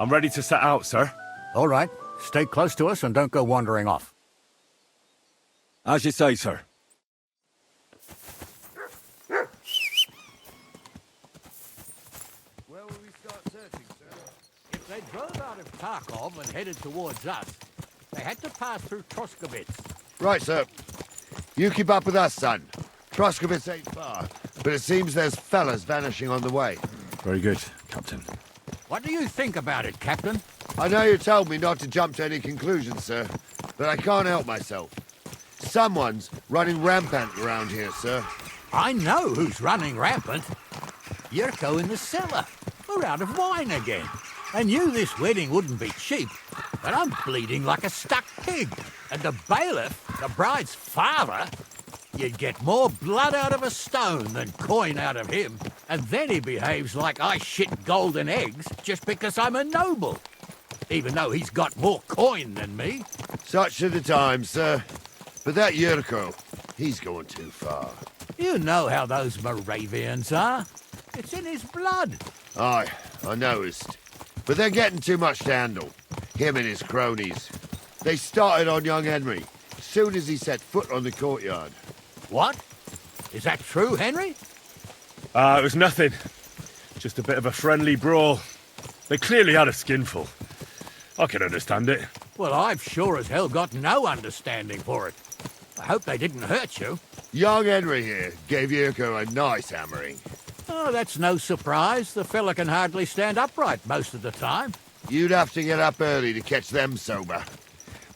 I'm ready to set out, sir. All right. Stay close to us and don't go wandering off. As you say, sir. Where will we start searching, sir? If they drove out of Kharkov and headed towards us, they had to pass through Troskovitz. Right, sir. You keep up with us, son. Troskovitz ain't far, but it seems there's fellas vanishing on the way. Very good, Captain. What do you think about it, Captain? I know you told me not to jump to any conclusions, sir, but I can't help myself. Someone's running rampant around here, sir. I know who's running rampant. Yurko in the cellar. We're out of wine again. I knew this wedding wouldn't be cheap, but I'm bleeding like a stuck pig. And the bailiff, the bride's father, you'd get more blood out of a stone than coin out of him. And then he behaves like I shit golden eggs just because I'm a noble. Even though he's got more coin than me. Such are the times, sir. But that Yurko, he's going too far. You know how those Moravians are. It's in his blood. Aye, I noticed. But they're getting too much to handle. Him and his cronies. They started on young Henry, soon as he set foot on the courtyard. What? Is that true, Henry? It was nothing. Just a bit of a friendly brawl. They clearly had a skinful. I can understand it. Well, I've sure as hell got no understanding for it. I hope they didn't hurt you. Young Henry here gave Yurko a nice hammering. Oh, that's no surprise. The fella can hardly stand upright most of the time. You'd have to get up early to catch them sober.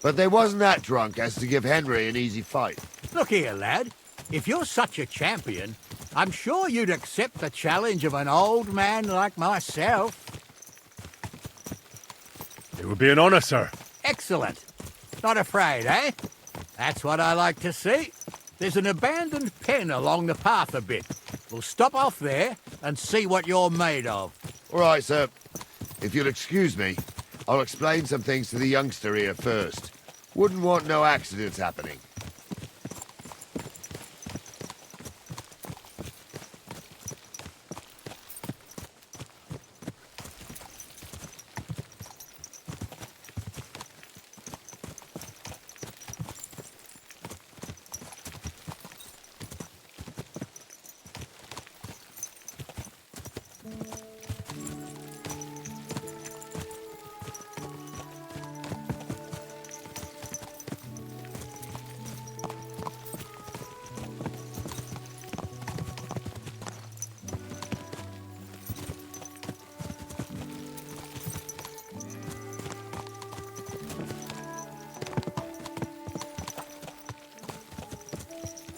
But they wasn't that drunk as to give Henry an easy fight. Look here, lad. If you're such a champion, I'm sure you'd accept the challenge of an old man like myself. It would be an honor, sir. Excellent. Not afraid, eh? That's what I like to see. There's an abandoned pen along the path a bit. We'll stop off there and see what you're made of. All right, sir. If you'll excuse me, I'll explain some things to the youngster here first. Wouldn't want no accidents happening.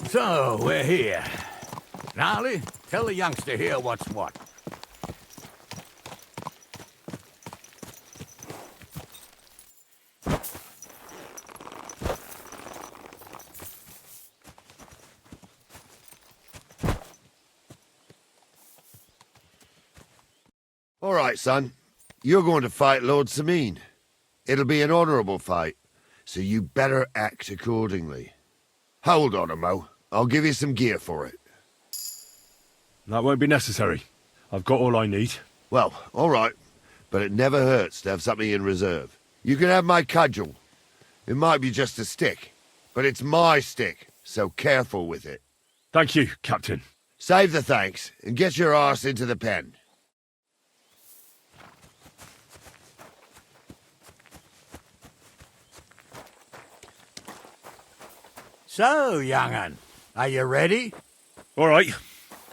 So, we're here. Gnarly, tell the youngster here what's what. All right, son. You're going to fight Lord Samine. It'll be an honorable fight, so you better act accordingly. Hold on a mo. I'll give you some gear for it. That won't be necessary. I've got all I need. Well, all right. But it never hurts to have something in reserve. You can have my cudgel. It might be just a stick, but it's my stick, so careful with it. Thank you, Captain. Save the thanks, and get your arse into the pen. So, young'un, are you ready? All right.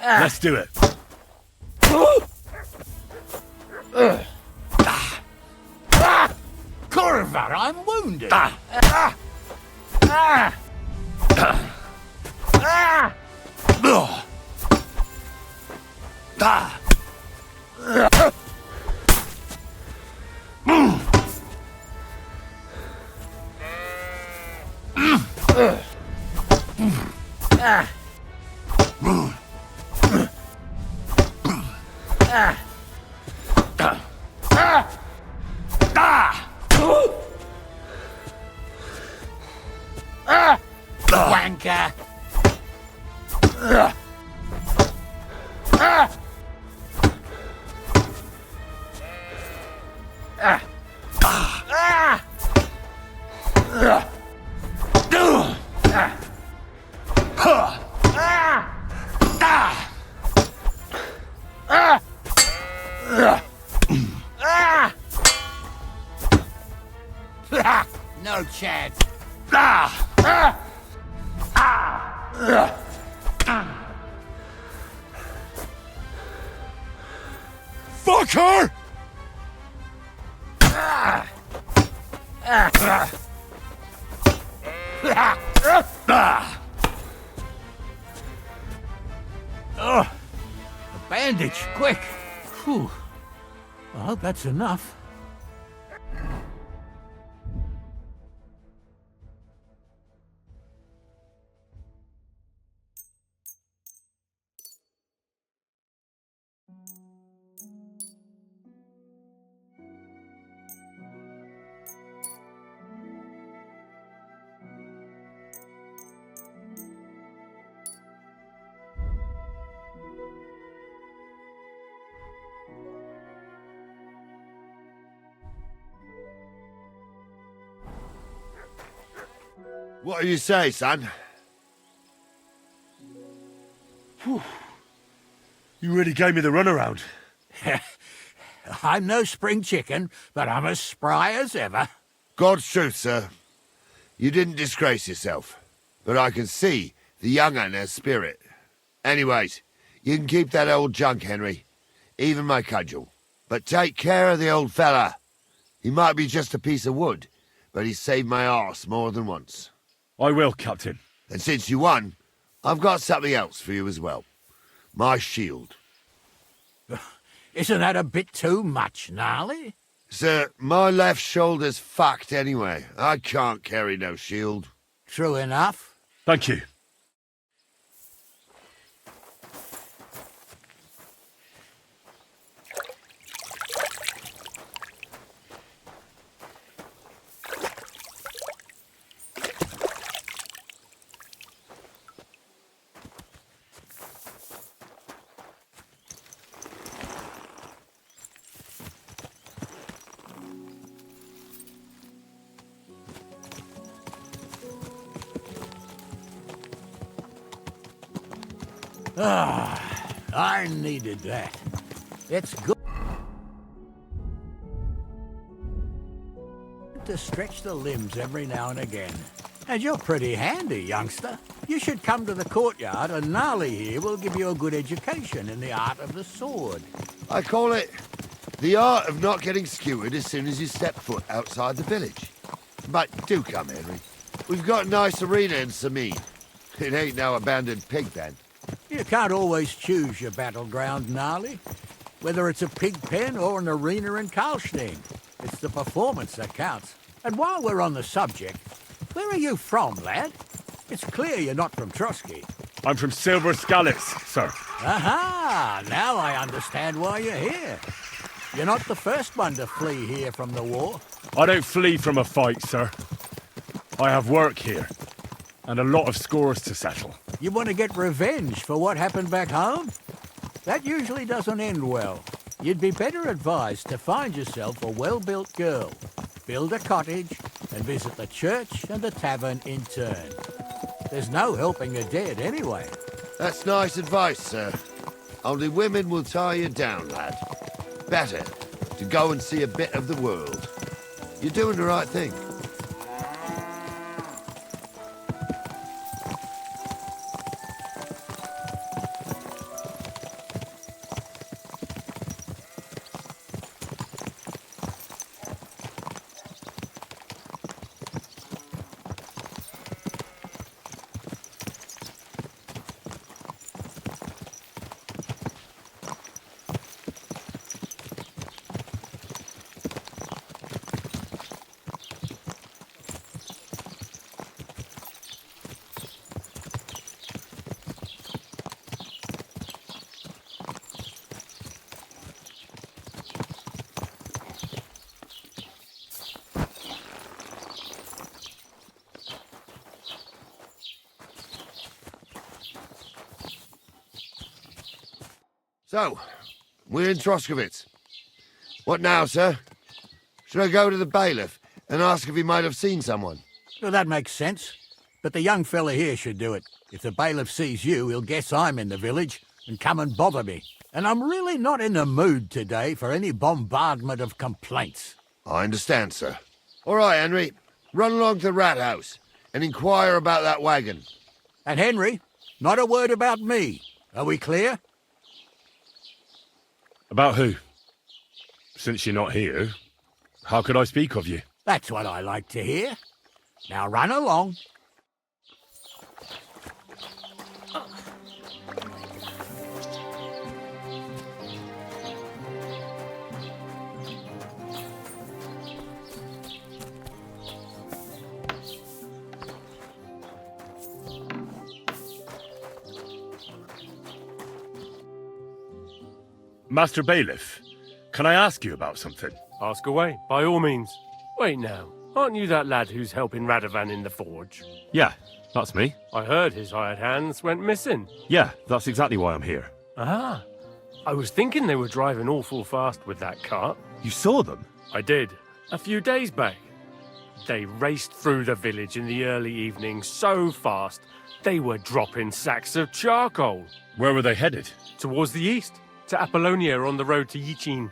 Let's do it. Corva, I'm wounded. Wanker. Fuck her! A bandage, quick! Whew. I hope that's enough. What do you say, son? You really gave me the runaround. I'm no spring chicken, but I'm as spry as ever. God's truth, sir. You didn't disgrace yourself, but I can see the young un has spirit. Anyways, you can keep that old junk, Henry. Even my cudgel. But take care of the old fella. He might be just a piece of wood, but he saved my arse more than once. I will, Captain. And since you won, I've got something else for you as well. My shield. Isn't that a bit too much, Gnarly? Sir, my left shoulder's fucked anyway. I can't carry no shield. True enough. Thank you. I needed that. It's good to stretch the limbs every now and again. And you're pretty handy, youngster. You should come to the courtyard, and Gnarly here will give you a good education in the art of the sword. I call it the art of not getting skewered as soon as you step foot outside the village. But do come, Henry. We've got a nice arena in Sameen. It ain't no abandoned pig pen. You can't always choose your battleground, Gnarly. Whether it's a pig pen or an arena in Karlstein, it's the performance that counts. And while we're on the subject, where are you from, lad? It's clear you're not from Trotsky. I'm from Silver Scallops, sir. Aha! Now I understand why you're here. You're not the first one to flee here from the war. I don't flee from a fight, sir. I have work here, and a lot of scores to settle. You want to get revenge for what happened back home? That usually doesn't end well. You'd be better advised to find yourself a well-built girl, build a cottage, and visit the church and the tavern in turn. There's no helping a dead anyway. That's nice advice, sir. Only women will tie you down, lad. Better to go and see a bit of the world. You're doing the right thing. So, we're in Troskowitz. What now, sir? Should I go to the bailiff and ask if he might have seen someone? Well, that makes sense. But the young fella here should do it. If the bailiff sees you, he'll guess I'm in the village and come and bother me. And I'm really not in the mood today for any bombardment of complaints. I understand, sir. All right, Henry. Run along to the rat house and inquire about that wagon. And Henry, Not a word about me. Are we clear? About who? Since you're not here, how could I speak of you? That's what I like to hear. Now run along. Master Bailiff, can I ask you about something? Ask away, by all means. Wait now, aren't you that lad who's helping Radovan in the forge? Yeah, that's me. I heard his hired hands went missing. Yeah, that's exactly why I'm here. Ah, I was thinking they were driving awful fast with that cart. You saw them? I did, a few days back. They raced through the village in the early evening so fast, they were dropping sacks of charcoal. Where were they headed? Towards the east, to Apollonia on the road to Yichin.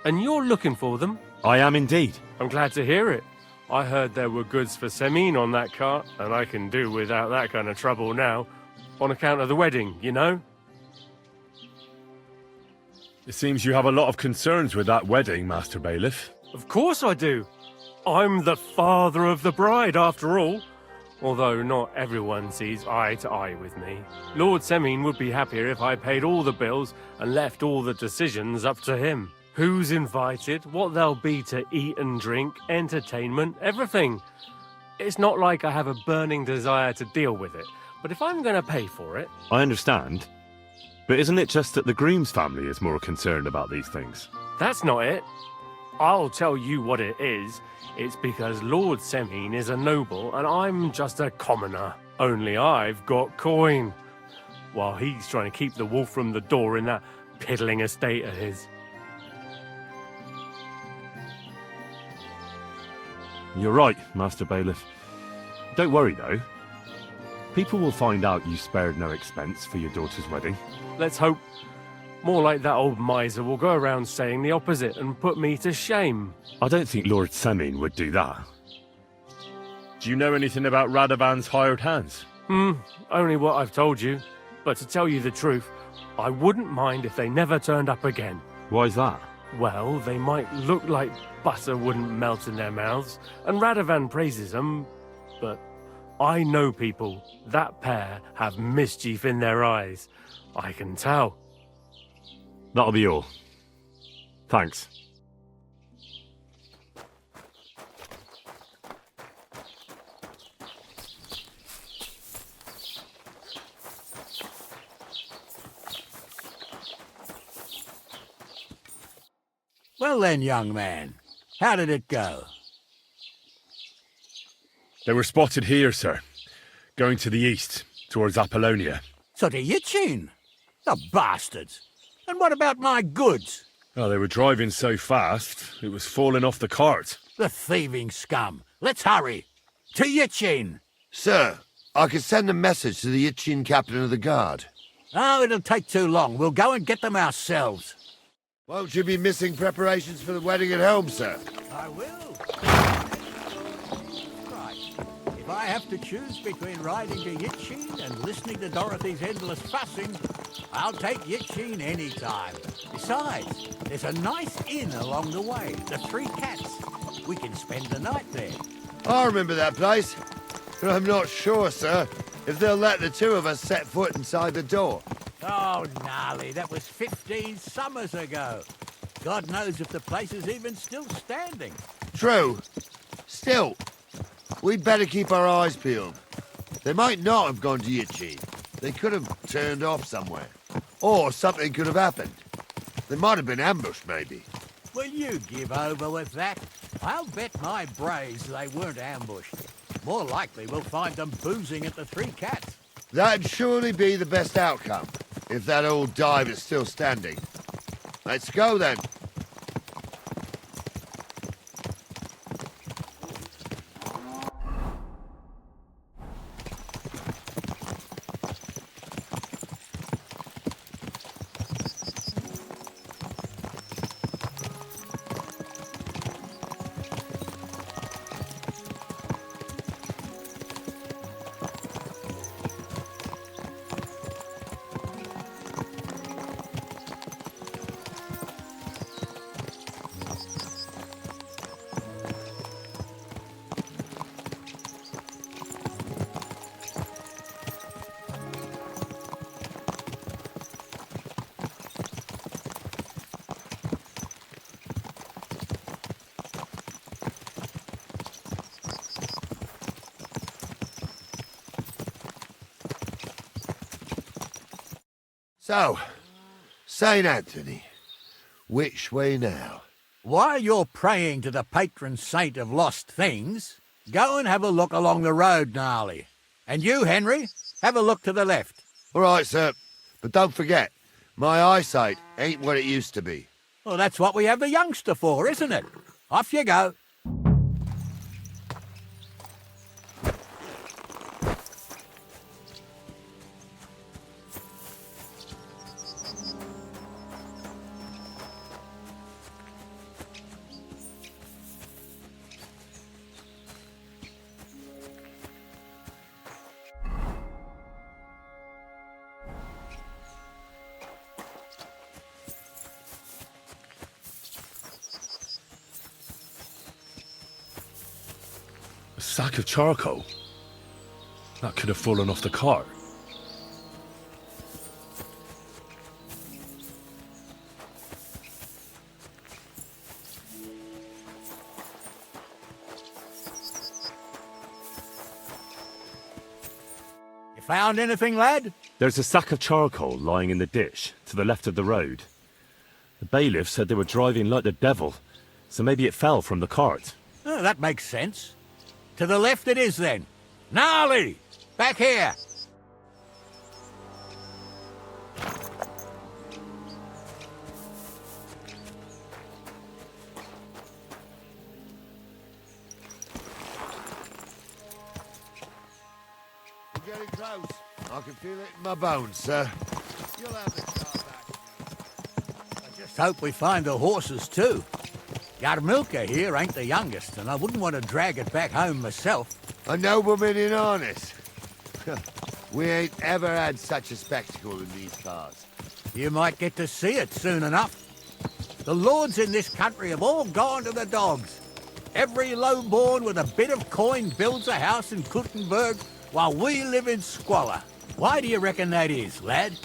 And you're looking for them? I am indeed. I'm glad to hear it. I heard there were goods for Semine on that cart, and I can do without that kind of trouble now, on account of the wedding, you know? It seems you have a lot of concerns with that wedding, Master Bailiff. Of course I do. I'm the father of the bride, after all. Although not everyone sees eye to eye with me. Lord Semine would be happier if I paid all the bills and left all the decisions up to him. Who's invited, what there'll be to eat and drink, entertainment, everything. It's not like I have a burning desire to deal with it, but if I'm going to pay for it... I understand. But isn't it just that the groom's family is more concerned about these things? That's not it. I'll tell you what it is. It's because Lord Semine is a noble and I'm just a commoner. Only I've got coin. While he's trying to keep the wolf from the door in that piddling estate of his. You're right, Master Bailiff. Don't worry, though. People will find out you spared no expense for your daughter's wedding. Let's hope. More like that old miser will go around saying the opposite and put me to shame. I don't think Lord Semine would do that. Do you know anything about Radovan's hired hands? Only what I've told you. But to tell you the truth, I wouldn't mind if they never turned up again. Why's that? Well, they might look like butter wouldn't melt in their mouths, and Radovan praises them, but I know people. That pair have mischief in their eyes. I can tell. That'll be all. Thanks. Well then, young man, how did it go? They were spotted here, sir. Going to the east, towards Apollonia. So to Yichin? The bastards! And what about my goods? Oh, they were driving so fast, it was falling off the cart. The thieving scum. Let's hurry. To Yichin! Sir, I can send a message to the Itchin captain of the guard. Oh, it'll take too long. We'll go and get them ourselves. Won't you be missing preparations for the wedding at home, sir? I will. Right. If I have to choose between riding to Yichin and listening to Dorothy's endless fussing, I'll take Yichin any time. Besides, there's a nice inn along the way, the Three Cats. We can spend the night there. I remember that place. But I'm not sure, sir, if they'll let the two of us set foot inside the door. Oh, gnarly, that was 15 summers ago. God knows if the place is even still standing. True. Still, we'd better keep our eyes peeled. They might not have gone to Yichin. They could have turned off somewhere. Or something could have happened. They might have been ambushed, maybe. Will you give over with that? I'll bet my braves they weren't ambushed. More likely we'll find them boozing at the Three Cats. That'd surely be the best outcome, if that old dive is still standing. Let's go, then. So, St. Anthony, which way now? While you're praying to the patron saint of lost things, go and have a look along the road, Gnarly. And you, Henry, have a look to the left. All right, sir. But don't forget, my eyesight ain't what it used to be. Well, that's what we have the youngster for, isn't it? Off you go. A sack of charcoal? That could have fallen off the cart. You found anything, lad? There's a sack of charcoal lying in the ditch to the left of the road. The bailiff said they were driving like the devil, so maybe it fell from the cart. Oh, that makes sense. To the left it is, then. Gnarly! Back here! We're getting close. I can feel it in my bones, sir. You'll have the car back. I just hope we find the horses, too. Yarmilka here ain't the youngest, and I wouldn't want to drag it back home myself. A nobleman in harness. We ain't ever had such a spectacle in these cars. You might get to see it soon enough. The lords in this country have all gone to the dogs. Every lowborn with a bit of coin builds a house in Kuttenberg while we live in squalor. Why do you reckon that is, lad?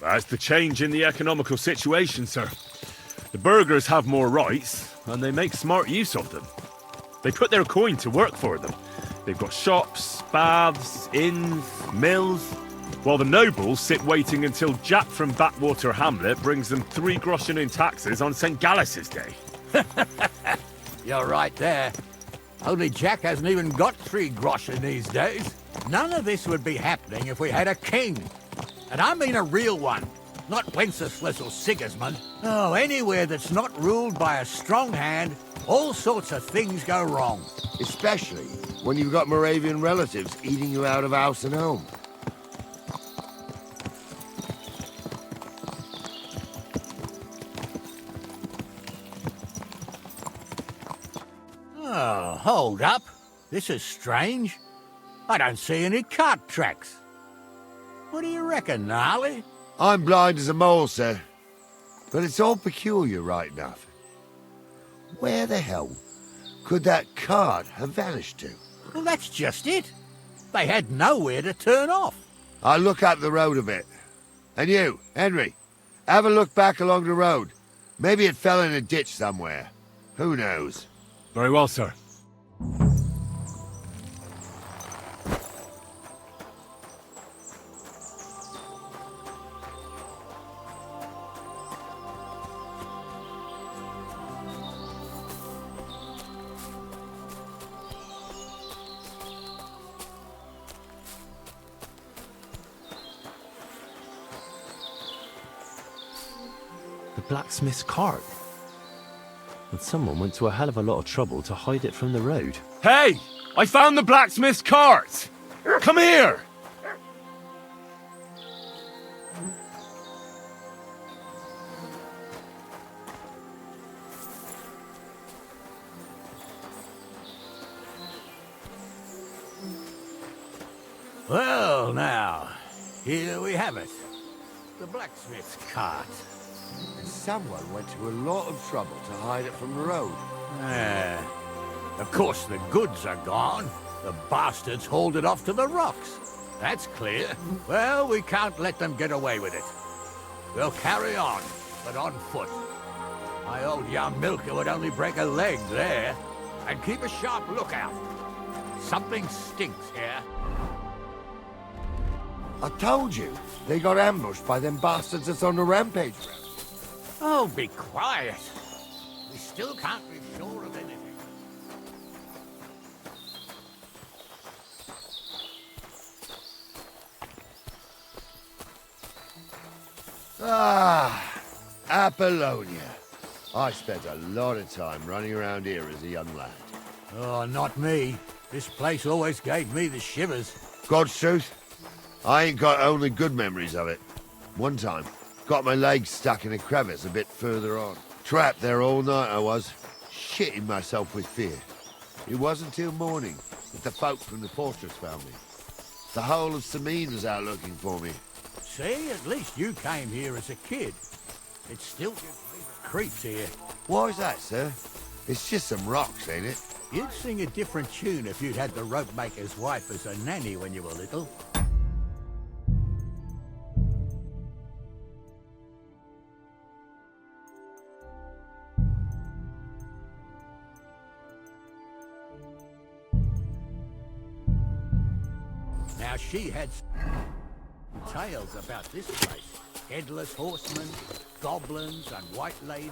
That's the change in the economical situation, sir. The burghers have more rights, and they make smart use of them. They put their coin to work for them. They've got shops, baths, inns, mills, while the nobles sit waiting until Jack from Backwater Hamlet brings them 3 groschen in taxes on St. Gallus's Day. You're right there. Only Jack hasn't even got 3 groschen these days. None of this would be happening if we had a king. And I mean a real one, not Wenceslas or Sigismund. Oh, anywhere that's not ruled by a strong hand, all sorts of things go wrong. Especially when you've got Moravian relatives eating you out of house and home. Oh, hold up. This is strange. I don't see any cart tracks. What do you reckon, Gnarly? I'm blind as a mole, sir. But it's all peculiar right enough. Where the hell could that cart have vanished to? Well, that's just it. They had nowhere to turn off. I'll look up the road a bit. And you, Henry, have a look back along the road. Maybe it fell in a ditch somewhere. Who knows? Very well, sir. The blacksmith's cart. And someone went to a hell of a lot of trouble to hide it from the road. Hey! I found the blacksmith's cart! Come here! Well, now, here we have it. The blacksmith's cart. And someone went to a lot of trouble to hide it from the road. Of course, the goods are gone. The bastards hauled it off to the rocks. That's clear. Well, we can't let them get away with it. We'll carry on, but on foot. My old Yarmilka would only break a leg there. And keep a sharp lookout. Something stinks here. I told you, they got ambushed by them bastards that's on the rampage route. Oh, be quiet. We still can't be sure of anything. Ah, Apollonia. I spent a lot of time running around here as a young lad. Oh, not me. This place always gave me the shivers. God's truth, I ain't got only good memories of it. One time, got my legs stuck in a crevice a bit further on. Trapped there all night I was, shitting myself with fear. It wasn't till morning that the folk from the fortress found me. The whole of Sameen was out looking for me. See, at least you came here as a kid. It still gives me the creeps here. Why's that, sir? It's just some rocks, ain't it? You'd sing a different tune if you'd had the rope maker's wife as a nanny when you were little. Now she had tales about this place. Headless horsemen, goblins and white ladies.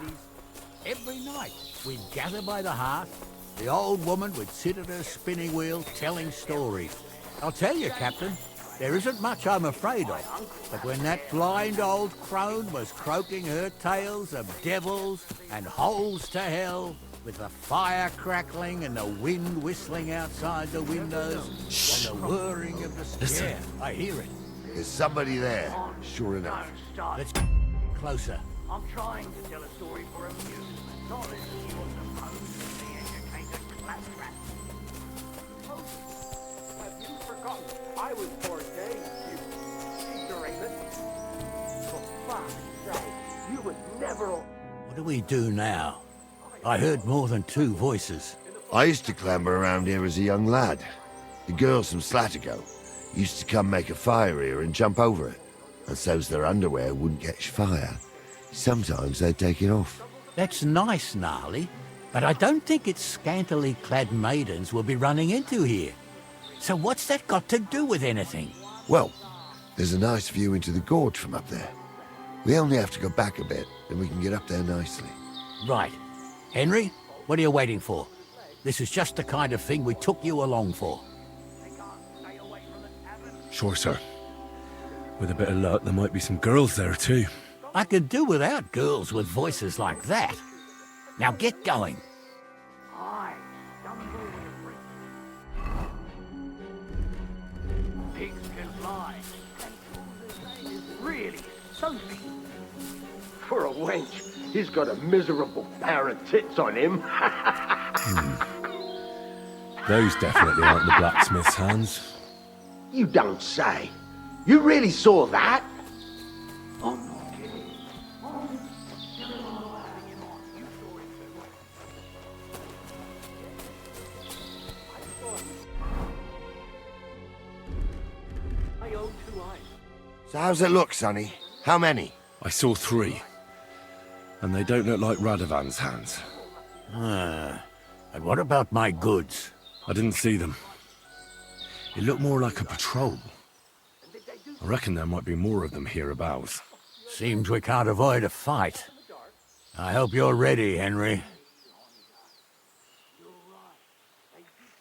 Every night we'd gather by the hearth. The old woman would sit at her spinning wheel telling stories. I'll tell you, Captain, there isn't much I'm afraid of. But when that blind old crone was croaking her tales of devils and holes to hell, with the fire crackling and the wind whistling outside the windows, and the whirring of the... Listen. Yeah, I hear it. There's somebody there, sure enough. Let's get closer. I'm trying to tell a story for amusement, not as you were supposed to be educated classrat. Have you forgotten? I was born gay, you ignorant. For fuck's sake, you would never... What do we do now? I heard more than two voices. I used to clamber around here as a young lad. The girls from Slatigo used to come make a fire here and jump over it. And so's their underwear wouldn't catch fire. Sometimes they'd take it off. That's nice, Gnarly, but I don't think it's scantily clad maidens we'll be running into here. So what's that got to do with anything? Well, there's a nice view into the gorge from up there. We only have to go back a bit, and we can get up there nicely. Right. Henry, what are you waiting for? This is just the kind of thing we took you along for. Sure, sir. With a bit of luck, there might be some girls there too. I could do without girls with voices like that. Now get going. I stumble every... Pigs can fly, and all this is really something. For a wench, he's got a miserable pair of tits on him. Those definitely aren't the blacksmith's hands. You don't say. You really saw that? I'm not kidding. Oh, you saw it too. I owe 2 eyes. So how's it look, Sonny? How many? I saw 3. And they don't look like Radovan's hands. And what about my goods? I didn't see them. It looked more like a patrol. I reckon there might be more of them hereabouts. Seems we can't avoid a fight. I hope you're ready, Henry.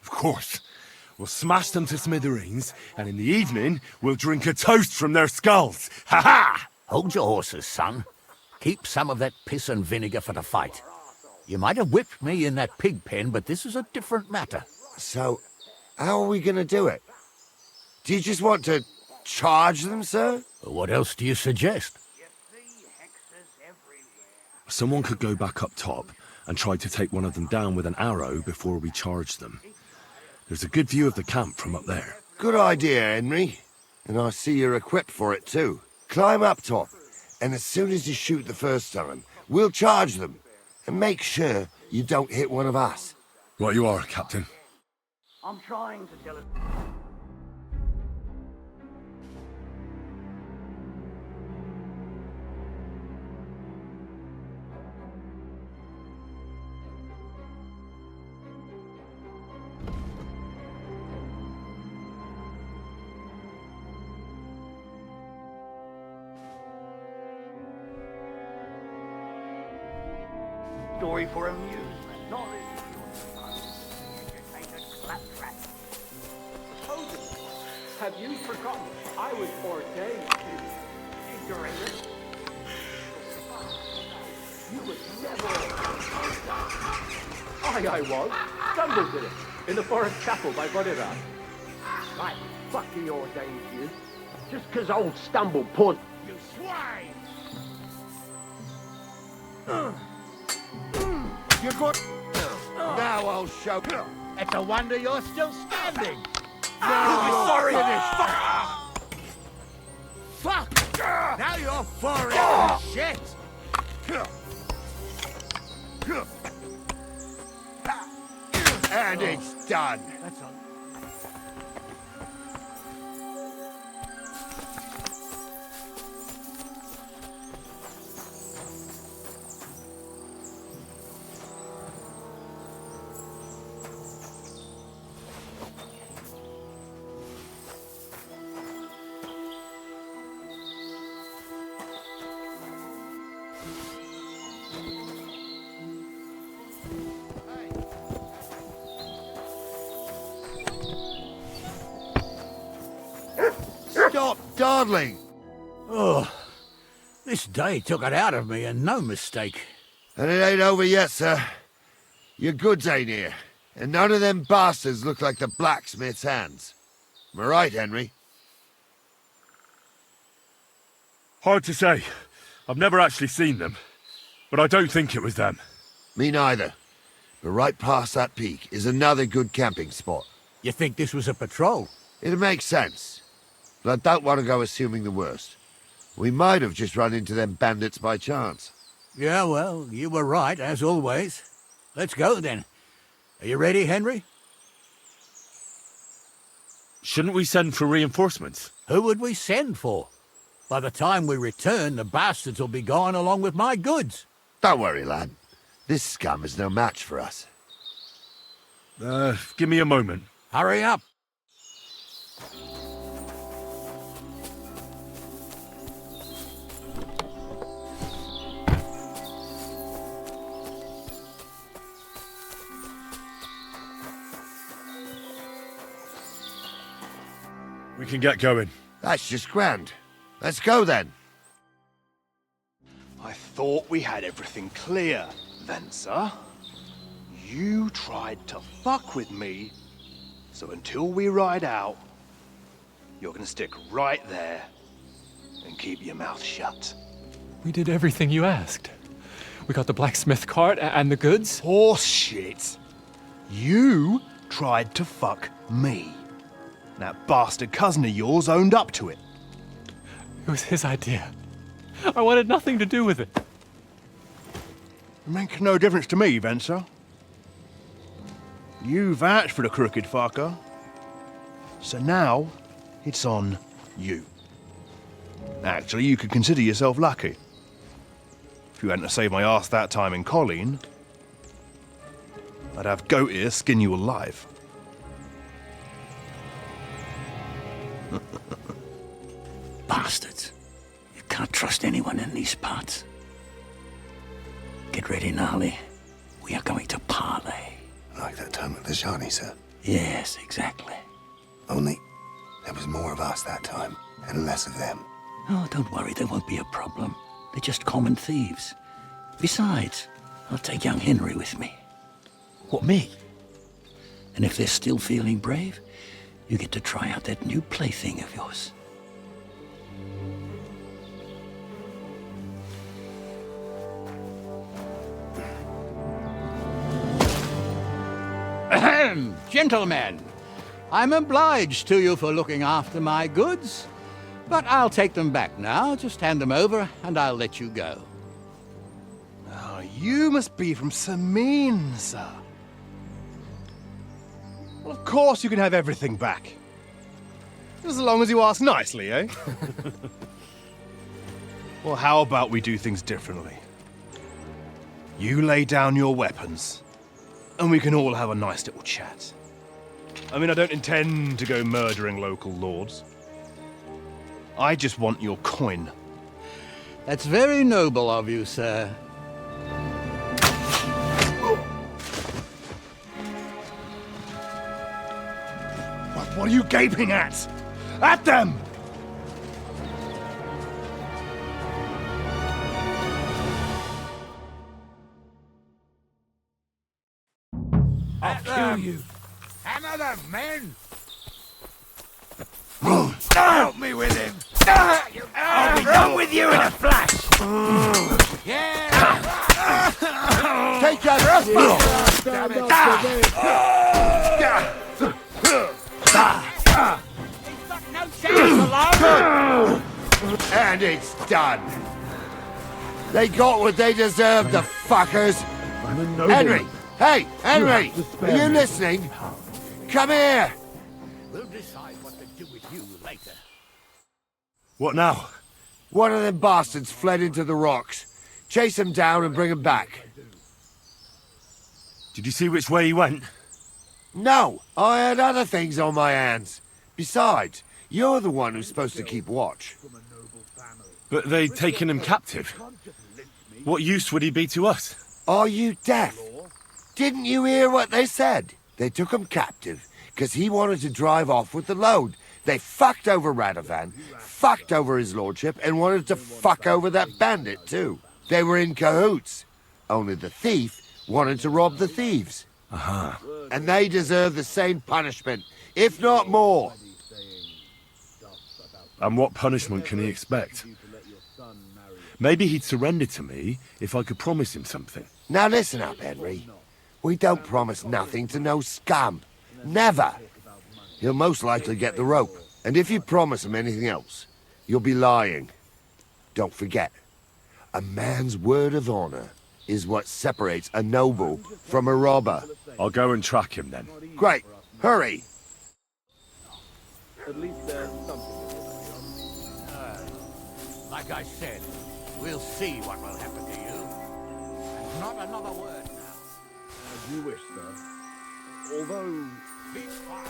Of course. We'll smash them to smithereens, and in the evening, we'll drink a toast from their skulls. Ha-ha! Hold your horses, son. Keep some of that piss and vinegar for the fight. You might have whipped me in that pig pen, but this is a different matter. So, how are we gonna do it? Do you just want to charge them, sir? What else do you suggest? Someone could go back up top and try to take one of them down with an arrow before we charge them. There's a good view of the camp from up there. Good idea, Henry. And I see you're equipped for it too. Climb up top, and as soon as you shoot the first time, we'll charge them. And make sure you don't hit one of us. Right you are, Captain. I'm trying to tell it. story for amusement, not as you're supposed to be educated claptrap. Have you forgotten? I was ordained to ignorant. You would never I was. Stumbled in it. In the forest chapel by Bodera. Right, fuck he ordained you. Just 'cause old Stumble punt. You swine! You're good. Now I'll show you. It's a wonder you're still standing. Sorry. Fuck! Now you're foreign shit! And it's done. That's all. Stop dawdling. Oh, this day took it out of me, and no mistake. And it ain't over yet, sir. Your goods ain't here. And none of them bastards look like the blacksmith's hands. Am I right, Henry? Hard to say. I've never actually seen them. But I don't think it was them. Me neither. But right past that peak is another good camping spot. You think this was a patrol? It makes sense. But I don't want to go assuming the worst. We might have just run into them bandits by chance. Yeah, well, you were right, as always. Let's go, then. Are you ready, Henry? Shouldn't we send for reinforcements? Who would we send for? By the time we return, the bastards will be gone along with my goods. Don't worry, lad. This scum is no match for us. Give me a moment. Hurry up. We can get going. That's just grand. Let's go, then. I thought we had everything clear, then, sir. You tried to fuck with me, so until we ride out, you're gonna stick right there and keep your mouth shut. We did everything you asked. We got the blacksmith cart and the goods. Horse shit. You tried to fuck me. That bastard cousin of yours owned up to it. It was his idea. I wanted nothing to do with it. It makes no difference to me, Venser. You vouched for the crooked fucker. So now, it's on you. Actually, you could consider yourself lucky. If you hadn't saved my ass that time in Colleen, I'd have goat ear skin you alive. Bastards. You can't trust anyone in these parts. Get ready, Gnarly. We are going to parley. Like that time at the Shani, sir. Yes, exactly. Only there was more of us that time, and less of them. Oh, don't worry, there won't be a problem. They're just common thieves. Besides, I'll take young Henry with me. What, me? And if they're still feeling brave, you get to try out that new plaything of yours. Ahem, gentlemen, I'm obliged to you for looking after my goods, but I'll take them back now. Just hand them over, and I'll let you go. Oh, you must be from Samin, sir. Well, of course you can have everything back. As long as you ask nicely, eh? Well, how about we do things differently? You lay down your weapons, and we can all have a nice little chat. I mean, I don't intend to go murdering local lords. I just want your coin. That's very noble of you, sir. What are you gaping at? At them! I'll kill you. Hammer them, men! Help me with him! I'll be done with you in a flash! Yeah! Take that! No chance alone! And it's done. They got what they deserved, the fuckers. Henry! Hey, Henry! Are you listening? Come here! We'll decide what to do with you later. What now? One of them bastards fled into the rocks. Chase him down and bring him back. Did you see which way he went? No, I had other things on my hands. Besides, you're the one who's supposed to keep watch. But they'd taken him captive. What use would he be to us? Are you deaf? Didn't you hear what they said? They took him captive because he wanted to drive off with the load. They fucked over Radovan, fucked over his lordship, and wanted to fuck over that bandit too. They were in cahoots. Only the thief wanted to rob the thieves. And they deserve the same punishment, if not more. And what punishment can he expect? Maybe he'd surrender to me if I could promise him something. Now listen up, Henry. We don't promise nothing to no scum. Never. He'll most likely get the rope. And if you promise him anything else, you'll be lying. Don't forget, a man's word of honor is what separates a noble from a robber. I'll go and track him then. Great. Hurry. At least there's something. Like I said, we'll see what will happen to you. And not another word now. As you wish, sir. Although... Be quiet.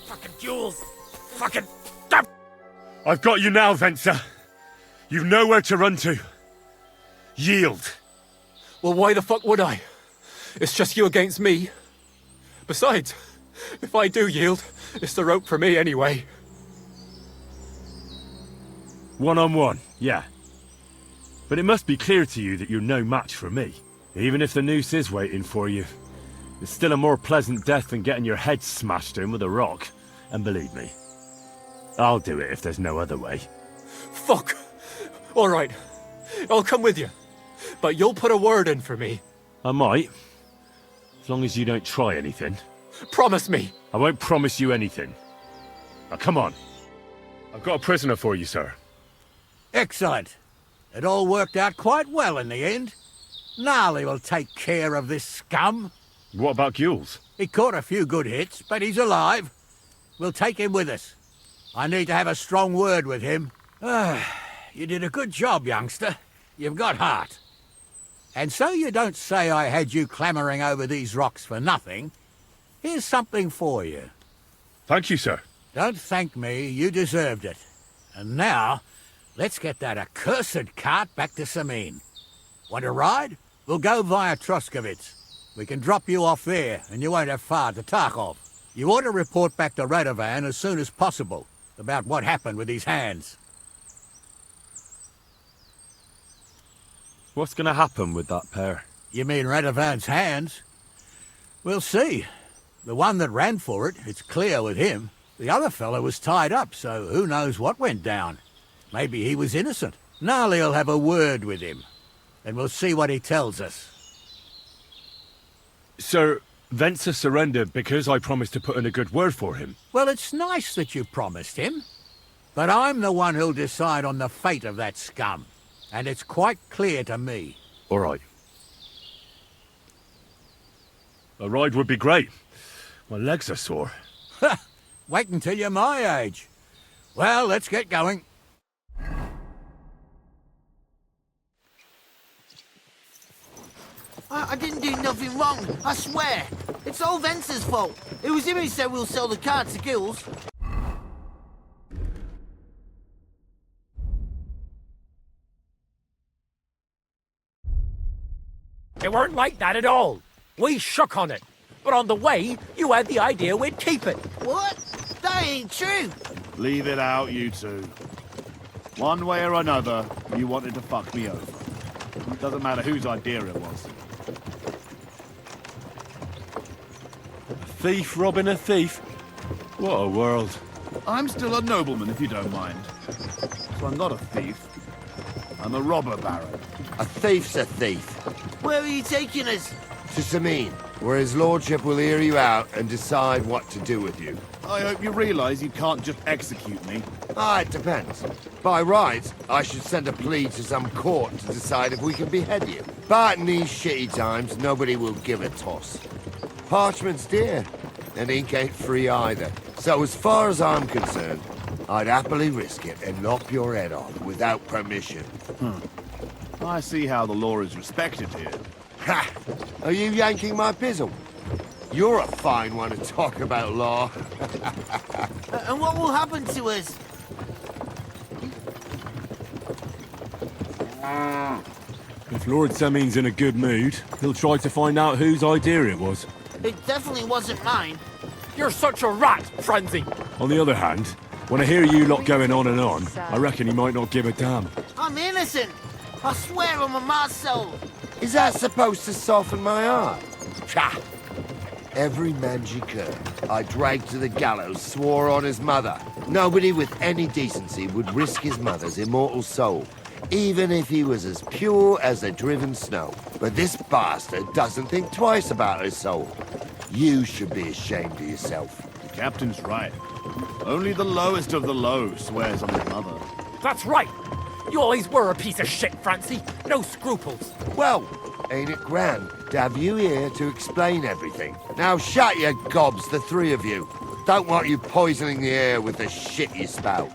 Fucking jewels! Fucking... I've got you now, Venser. You've nowhere to run to. Yield. Well, why the fuck would I? It's just you against me. Besides, if I do yield, it's the rope for me anyway. One-on-one, yeah. But it must be clear to you that you're no match for me. Even if the noose is waiting for you, it's still a more pleasant death than getting your head smashed in with a rock. And believe me, I'll do it if there's no other way. Fuck! All right, I'll come with you. But you'll put a word in for me. I might. As long as you don't try anything. Promise me. I won't promise you anything. Now come on. I've got a prisoner for you, sir. Excellent. It all worked out quite well in the end. Gnarly will take care of this scum. What about Gules? He caught a few good hits, but he's alive. We'll take him with us. I need to have a strong word with him. You did a good job, youngster. You've got heart. And so you don't say I had you clambering over these rocks for nothing. Here's something for you. Thank you, sir. Don't thank me, you deserved it. And now, let's get that accursed cart back to Sameen. Want to ride? We'll go via Troskovitz. We can drop you off there, and you won't have far to Tarkov. You ought to report back to Radovan as soon as possible about what happened with his hands. What's going to happen with that pair? You mean Radovan's hands? We'll see. The one that ran for it, it's clear with him. The other fellow was tied up, so who knows what went down. Maybe he was innocent. Gnarly'll have a word with him, and we'll see what he tells us. Sir, Venser surrendered because I promised to put in a good word for him. Well, it's nice that you promised him, but I'm the one who'll decide on the fate of that scum, and it's quite clear to me. All right. A ride would be great. My legs are sore. Wait until you're my age. Well, let's get going. I didn't do nothing wrong, I swear. It's old Vence's fault. It was him who said we'll sell the car to Gills. It weren't like that at all. We shook on it. But on the way, you had the idea we'd keep it. What? That ain't true. Leave it out, you two. One way or another, you wanted to fuck me over. It doesn't matter whose idea it was. A thief robbing a thief? What a world. I'm still a nobleman, if you don't mind. So I'm not a thief. I'm a robber baron. A thief's a thief. Where are you taking us? To Sameen, where his lordship will hear you out and decide what to do with you. I hope you realize you can't just execute me. It depends. By rights, I should send a plea to some court to decide if we can behead you. But in these shitty times, nobody will give a toss. Parchment's dear, and ink ain't free either. So as far as I'm concerned, I'd happily risk it and lop your head off without permission. I see how the law is respected here. Ha! Are you yanking my pizzle? You're a fine one to talk about law. And what will happen to us? If Lord Seming's in a good mood, he'll try to find out whose idea it was. It definitely wasn't mine. You're such a rat, Francie. On the other hand, when I hear you lot going on and on, I reckon he might not give a damn. I'm innocent. I swear on my ma's soul. Is that supposed to soften my heart? Psha! Every man she could, I dragged to the gallows, swore on his mother. Nobody with any decency would risk his mother's immortal soul, even if he was as pure as the driven snow. But this bastard doesn't think twice about his soul. You should be ashamed of yourself. The captain's right. Only the lowest of the low swears on his mother. That's right. You always were a piece of shit, Francie. No scruples. Well, ain't it grand to have you here to explain everything? Now shut your gobs, the three of you. Don't want you poisoning the air with the shit you spout.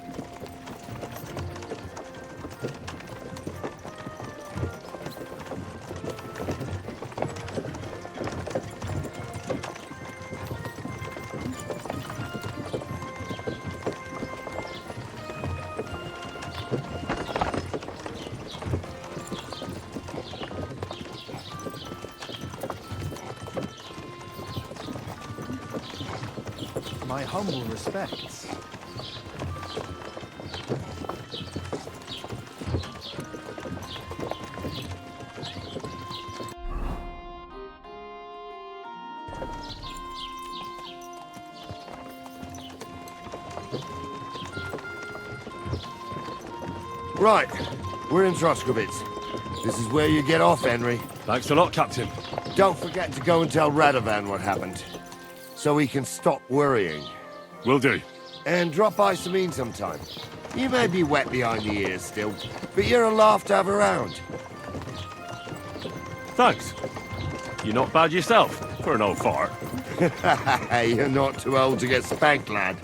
My humble respects. Right, we're in Troskowitz. This is where you get off, Henry. Thanks a lot, Captain. Don't forget to go and tell Radovan what happened, so he can stop worrying. Will do. And drop by Sameen sometime. You may be wet behind the ears still, but you're a laugh to have around. Thanks. You're not bad yourself, for an old fart. You're not too old to get spanked, lad.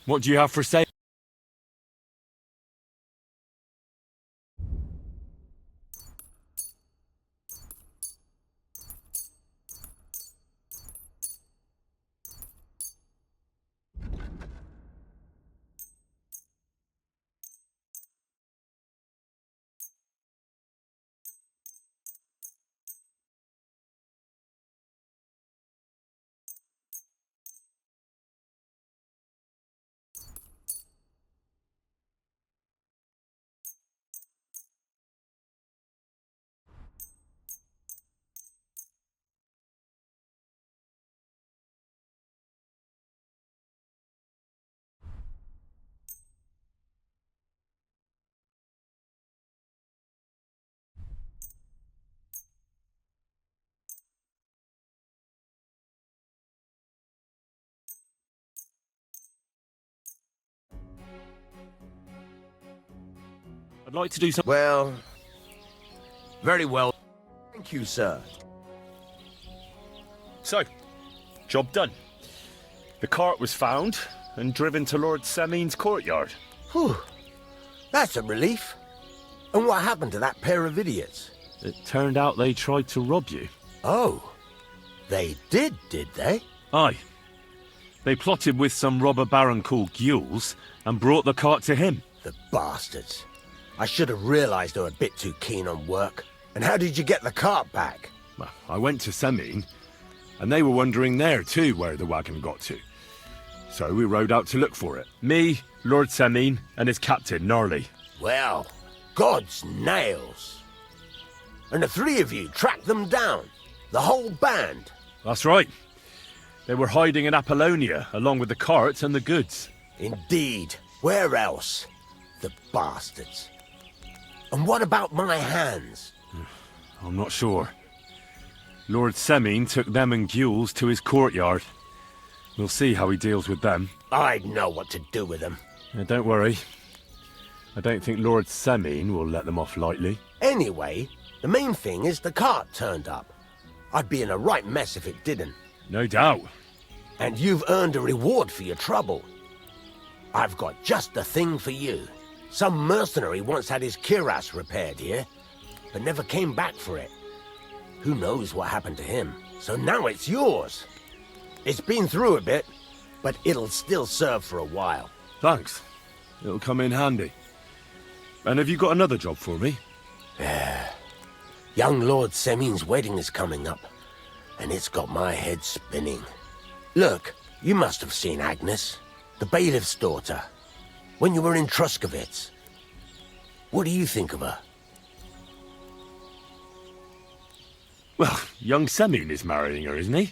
What do you have for sale? I'd like to do something. Well, very well. Thank you, sir. So, job done. The cart was found and driven to Lord Semin's courtyard. Whew. That's a relief. And what happened to that pair of idiots? It turned out they tried to rob you. Oh, they did they? Aye. They plotted with some robber baron called Gules and brought the cart to him. The bastards. I should have realized they were a bit too keen on work. And how did you get the cart back? Well, I went to Semin, and they were wondering there too where the wagon got to. So we rode out to look for it. Me, Lord Semin, and his captain, Gnarly. Well, God's nails. And the three of you tracked them down? The whole band? That's right. They were hiding in Apollonia, along with the cart and the goods. Indeed. Where else? The bastards. And what about my hands? I'm not sure. Lord Semin took them and Gules to his courtyard. We'll see how he deals with them. I'd know what to do with them. Don't worry. I don't think Lord Semin will let them off lightly. Anyway, the main thing is the cart turned up. I'd be in a right mess if it didn't. No doubt. And you've earned a reward for your trouble. I've got just the thing for you. Some mercenary once had his cuirass repaired here, but never came back for it. Who knows what happened to him? So now it's yours. It's been through a bit, but it'll still serve for a while. Thanks. It'll come in handy. And have you got another job for me? Young Lord Semin's wedding is coming up, and it's got my head spinning. Look, you must have seen Agnes, the bailiff's daughter, when you were in Truskovitz. What do you think of her? Well, young Semin is marrying her, isn't he?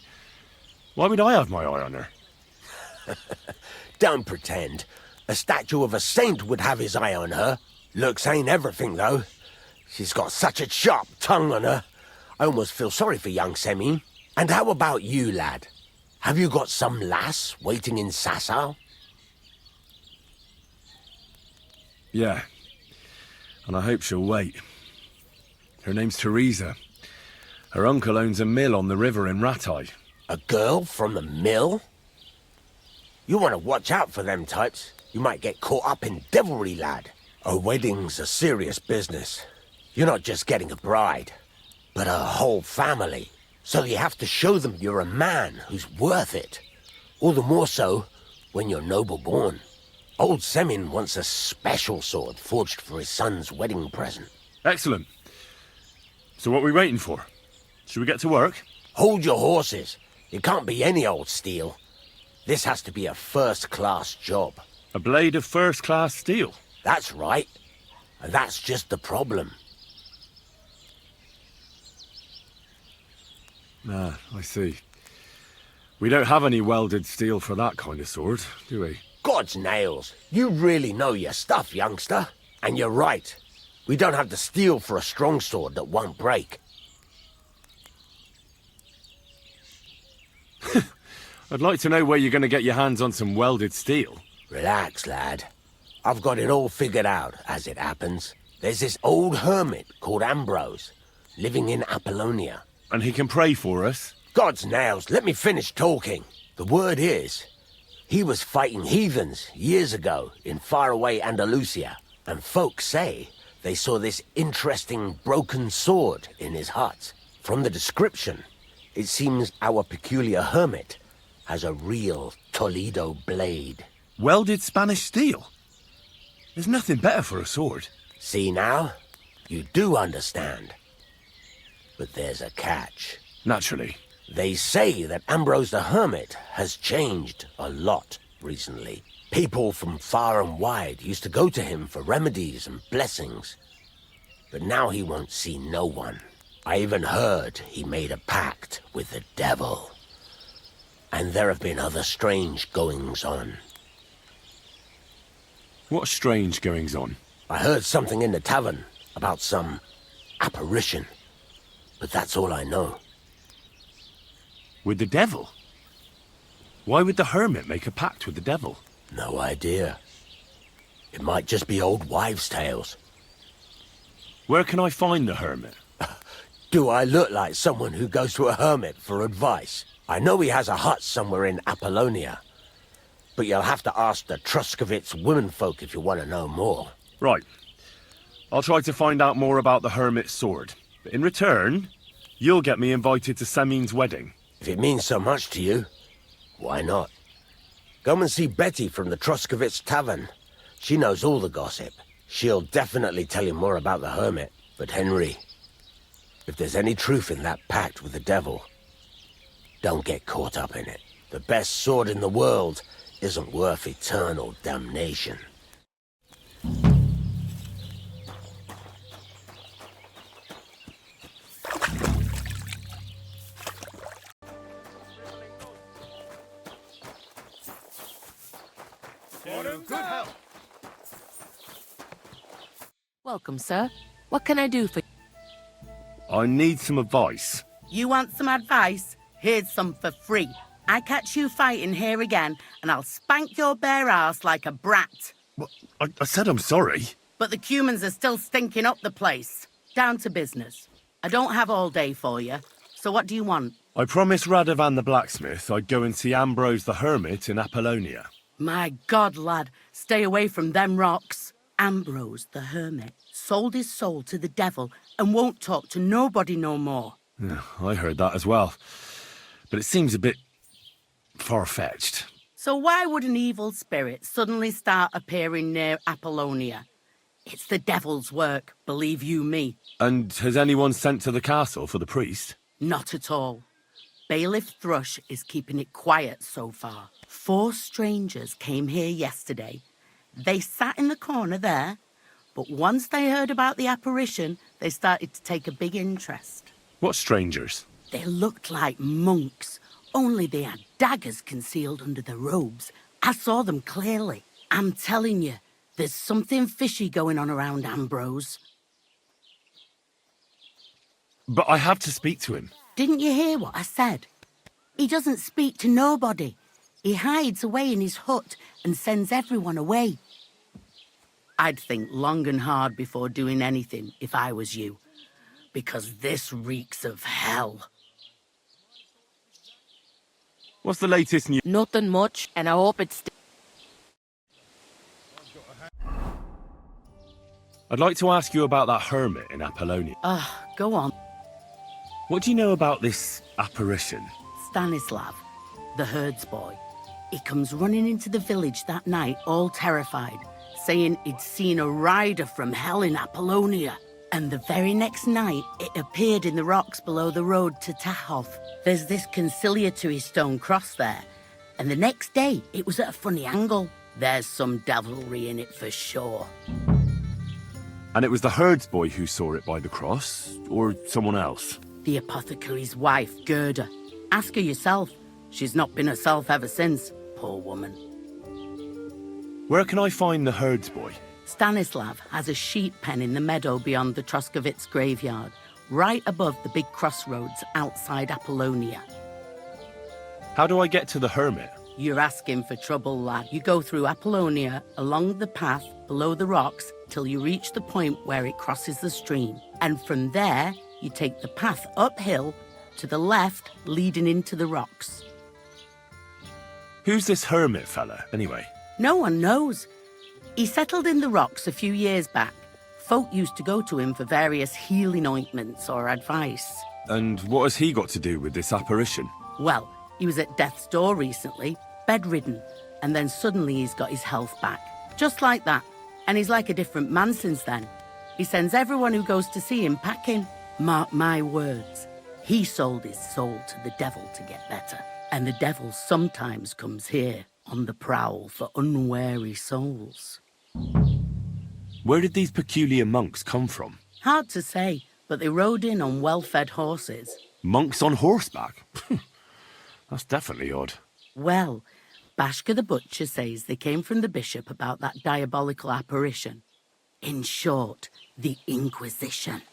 Why would I have my eye on her? Don't pretend. A statue of a saint would have his eye on her. Looks ain't everything, though. She's got such a sharp tongue on her. I almost feel sorry for young Semin. And how about you, lad? Have you got some lass waiting in Sasau? Yeah. And I hope she'll wait. Her name's Teresa. Her uncle owns a mill on the river in Ratai. A girl from the mill? You want to watch out for them types. You might get caught up in devilry, lad. A wedding's a serious business. You're not just getting a bride, but a whole family. So you have to show them you're a man who's worth it. All the more so when you're noble-born. Old Semin wants a special sword forged for his son's wedding present. Excellent. So what are we waiting for? Should we get to work? Hold your horses. It can't be any old steel. This has to be a first-class job. A blade of first-class steel? That's right. And that's just the problem. Ah, I see. We don't have any welded steel for that kind of sword, do we? God's nails. You really know your stuff, youngster. And you're right. We don't have the steel for a strong sword that won't break. I'd like to know where you're going to get your hands on some welded steel. Relax, lad. I've got it all figured out, as it happens. There's this old hermit called Ambrose, living in Apollonia. And he can pray for us? God's nails, let me finish talking. The word is, he was fighting heathens years ago in faraway Andalusia, and folks say they saw this interesting broken sword in his hut. From the description, it seems our peculiar hermit has a real Toledo blade. Welded Spanish steel? There's nothing better for a sword. See now? You do understand. But there's a catch. Naturally. They say that Ambrose the Hermit has changed a lot recently. People from far and wide used to go to him for remedies and blessings. But now he won't see no one. I even heard he made a pact with the devil. And there have been other strange goings-on. What strange goings-on? I heard something in the tavern about some apparition. But that's all I know. With the devil? Why would the hermit make a pact with the devil? No idea. It might just be old wives' tales. Where can I find the hermit? Do I look like someone who goes to a hermit for advice? I know he has a hut somewhere in Apollonia. But you'll have to ask the Truskovitz womenfolk if you want to know more. Right. I'll try to find out more about the hermit's sword. But in return, you'll get me invited to Semin's wedding. If it means so much to you, why not? Come and see Betty from the Truskovitz Tavern. She knows all the gossip. She'll definitely tell you more about the hermit. But Henry, if there's any truth in that pact with the devil, don't get caught up in it. The best sword in the world isn't worth eternal damnation. Good help. Welcome, sir. What can I do for you? I need some advice. You want some advice? Here's some for free. I catch you fighting here again, and I'll spank your bare ass like a brat. Well, I said I'm sorry. But the Cumans are still stinking up the place. Down to business. I don't have all day for you, so what do you want? I promised Radovan the blacksmith I'd go and see Ambrose the hermit in Apollonia. My God, lad, stay away from them rocks. Ambrose the hermit sold his soul to the devil and won't talk to nobody no more. Yeah, I heard that as well. But it seems a bit far-fetched. So why would an evil spirit suddenly start appearing near Apollonia? It's the devil's work, believe you me. And has anyone sent to the castle for the priest? Not at all. Bailiff Thrush is keeping it quiet so far. 4 strangers came here yesterday. They sat in the corner there, but once they heard about the apparition, they started to take a big interest. What strangers? They looked like monks, only they had daggers concealed under their robes. I saw them clearly. I'm telling you, there's something fishy going on around Ambrose. But I have to speak to him. Didn't you hear what I said? He doesn't speak to nobody. He hides away in his hut and sends everyone away. I'd think long and hard before doing anything if I was you, because this reeks of hell. What's the latest news? Nothing much, and I hope it's... I'd like to ask you about that hermit in Apollonia. Go on. What do you know about this apparition? Stanislav, the herds boy. He comes running into the village that night, all terrified, saying he'd seen a rider from hell in Apollonia. And the very next night, it appeared in the rocks below the road to Tahov. There's this conciliatory stone cross there. And the next day, it was at a funny angle. There's some devilry in it for sure. And it was the herds boy who saw it by the cross, or someone else? The apothecary's wife, Gerda. Ask her yourself. She's not been herself ever since, poor woman. Where can I find the herds boy? Stanislav has a sheep pen in the meadow beyond the Truskovitz graveyard, right above the big crossroads outside Apollonia. How do I get to the hermit? You're asking for trouble, lad. You go through Apollonia, along the path, below the rocks, till you reach the point where it crosses the stream. And from there, you take the path uphill to the left, leading into the rocks. Who's this hermit fella, anyway? No one knows. He settled in the rocks a few years back. Folk used to go to him for various healing ointments or advice. And what has he got to do with this apparition? Well, he was at death's door recently, bedridden, and then suddenly he's got his health back. Just like that. And he's like a different man since then. He sends everyone who goes to see him packing. Mark my words. He sold his soul to the devil to get better. And the devil sometimes comes here on the prowl for unwary souls. Where did these peculiar monks come from? Hard to say, but they rode in on well-fed horses. Monks on horseback? That's definitely odd. Well, Bashka the Butcher says they came from the bishop about that diabolical apparition. In short, the Inquisition.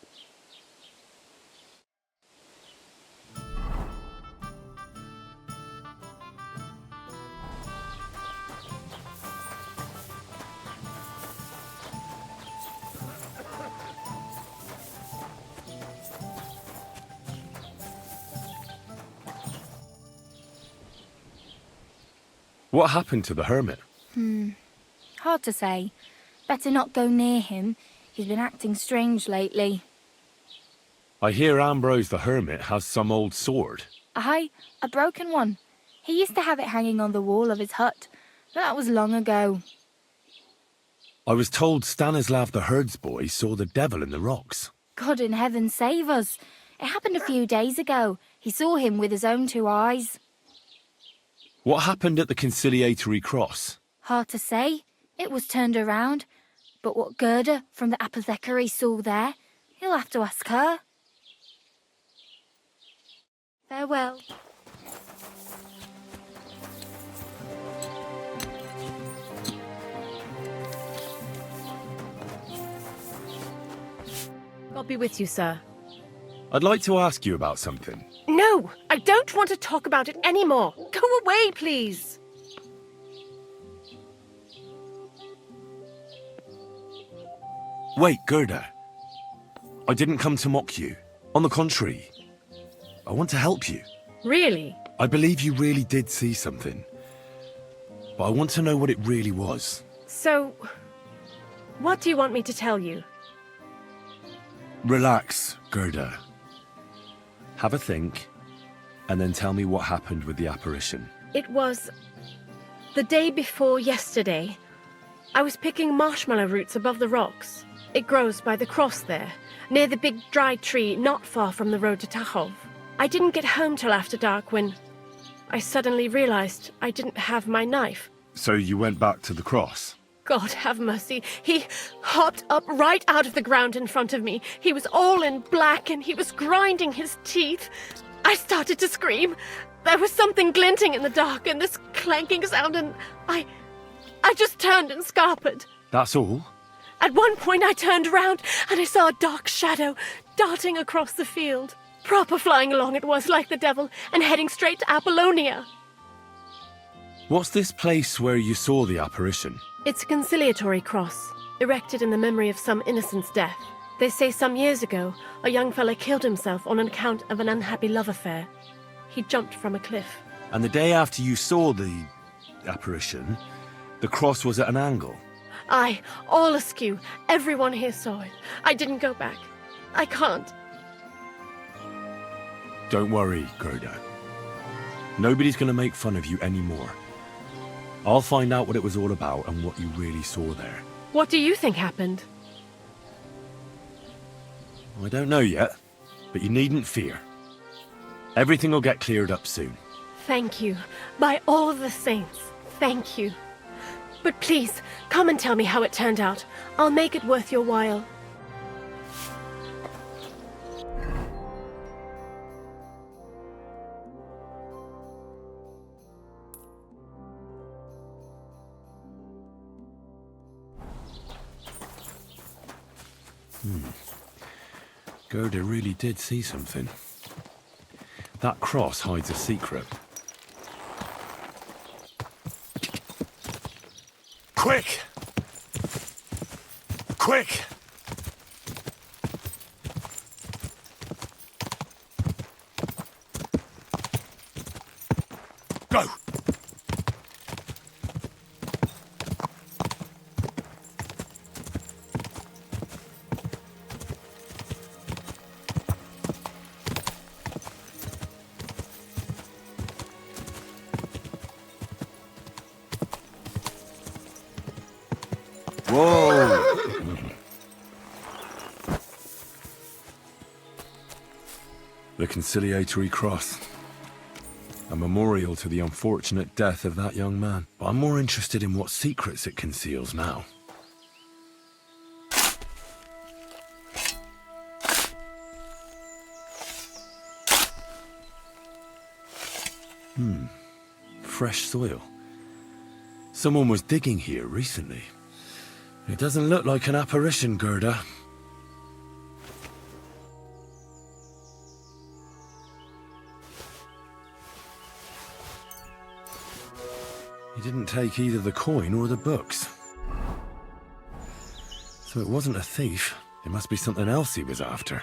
What happened to the hermit? Hard to say. Better not go near him. He's been acting strange lately. I hear Ambrose the hermit has some old sword. Aye, a broken one. He used to have it hanging on the wall of his hut, but that was long ago. I was told Stanislav the herdsboy saw the devil in the rocks. God in heaven save us. It happened a few days ago. He saw him with his own 2 eyes. What happened at the conciliatory cross? Hard to say. It was turned around. But what Gerda from the apothecary saw there, he'll have to ask her. Farewell. God be with you, sir. I'd like to ask you about something. No, I don't want to talk about it anymore. Go away, please. Wait, Gerda. I didn't come to mock you. On the contrary, I want to help you. Really? I believe you really did see something. But I want to know what it really was. So, what do you want me to tell you? Relax, Gerda. Have a think, and then tell me what happened with the apparition. It was the day before yesterday. I was picking marshmallow roots above the rocks. It grows by the cross there, near the big dry tree not far from the road to Tachov. I didn't get home till after dark when I suddenly realized I didn't have my knife. So you went back to the cross? God have mercy. He hopped up right out of the ground in front of me. He was all in black and he was grinding his teeth. I started to scream. There was something glinting in the dark and this clanking sound and I just turned and scarpered. That's all? At one point I turned around and I saw a dark shadow darting across the field. Proper flying along it was like the devil and heading straight to Apollonia. What's this place where you saw the apparition? It's a conciliatory cross, erected in the memory of some innocent's death. They say some years ago, a young fella killed himself on account of an unhappy love affair. He jumped from a cliff. And the day after you saw the apparition, the cross was at an angle? Aye, all askew. Everyone here saw it. I didn't go back. I can't. Don't worry, Gerda. Nobody's going to make fun of you anymore. I'll find out what it was all about and what you really saw there. What do you think happened? I don't know yet, but you needn't fear. Everything will get cleared up soon. Thank you. By all the saints, thank you. But please, come and tell me how it turned out. I'll make it worth your while. Gerda really did see something. That cross hides a secret. Quick! Quick! Go! Whoa! The conciliatory cross. A memorial to the unfortunate death of that young man. But I'm more interested in what secrets it conceals now. Fresh soil. Someone was digging here recently. It doesn't look like an apparition, Gerda. He didn't take either the coin or the books. So it wasn't a thief. It must be something else he was after.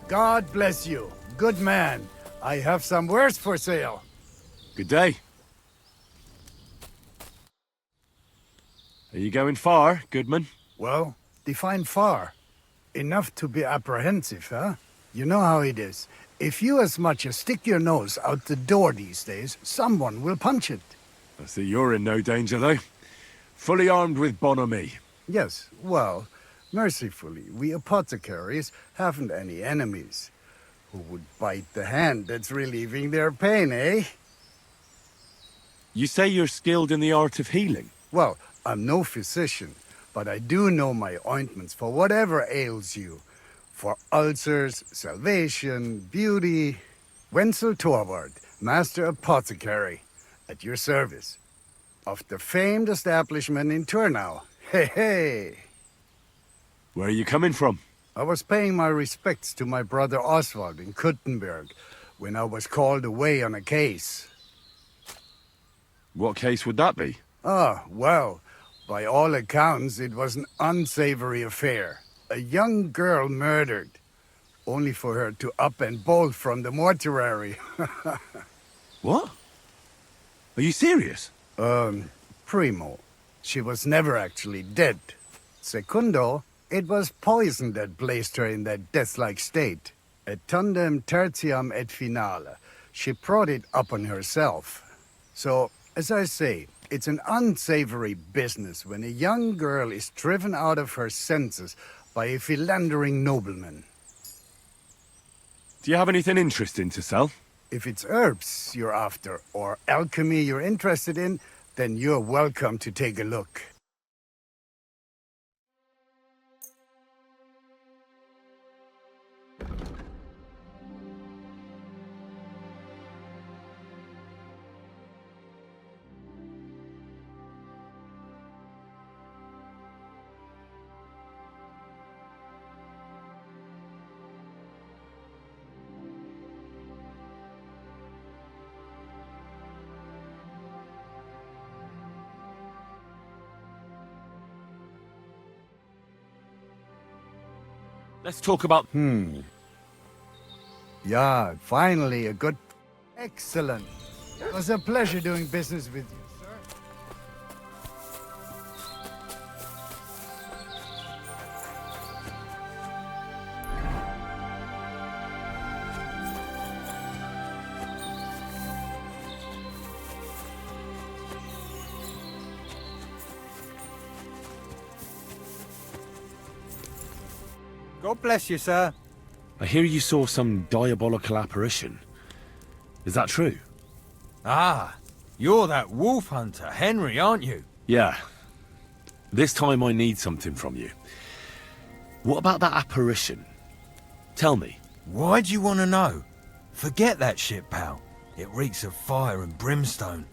God bless you. Good man. I have some wares for sale. Good day. Are you going far, Goodman? Well, define far. Enough to be apprehensive, huh? You know how it is. If you as much as stick your nose out the door these days, someone will punch it. I see you're in no danger, though. Fully armed with bonhomie. Yes, well, mercifully, we apothecaries haven't any enemies. Who would bite the hand that's relieving their pain, eh? You say you're skilled in the art of healing? Well, I'm no physician, but I do know my ointments for whatever ails you. For ulcers, salvation, beauty. Wenzel Torwart, Master Apothecary, at your service. Of the famed establishment in Turnau. Hey, hey! Where are you coming from? I was paying my respects to my brother Oswald in Kuttenberg when I was called away on a case. What case would that be? Ah, well, by all accounts, it was an unsavory affair. A young girl murdered, only for her to up and bolt from the mortuary. What? Are you serious? Primo, she was never actually dead. Secundo, it was poison that placed her in that death-like state. Et tandem tertiam et finale. She brought it upon herself. So, as I say, it's an unsavory business when a young girl is driven out of her senses by a philandering nobleman. Do you have anything interesting to sell? If it's herbs you're after, or alchemy you're interested in, then you're welcome to take a look. Let's talk about... Yeah, finally a good... Excellent. It was a pleasure doing business with you, sir. God bless you, sir. I hear you saw some diabolical apparition. Is that true? Ah, you're that wolf hunter, Henry, aren't you? Yeah. This time I need something from you. What about that apparition? Tell me. Why do you want to know? Forget that shit, pal. It reeks of fire and brimstone.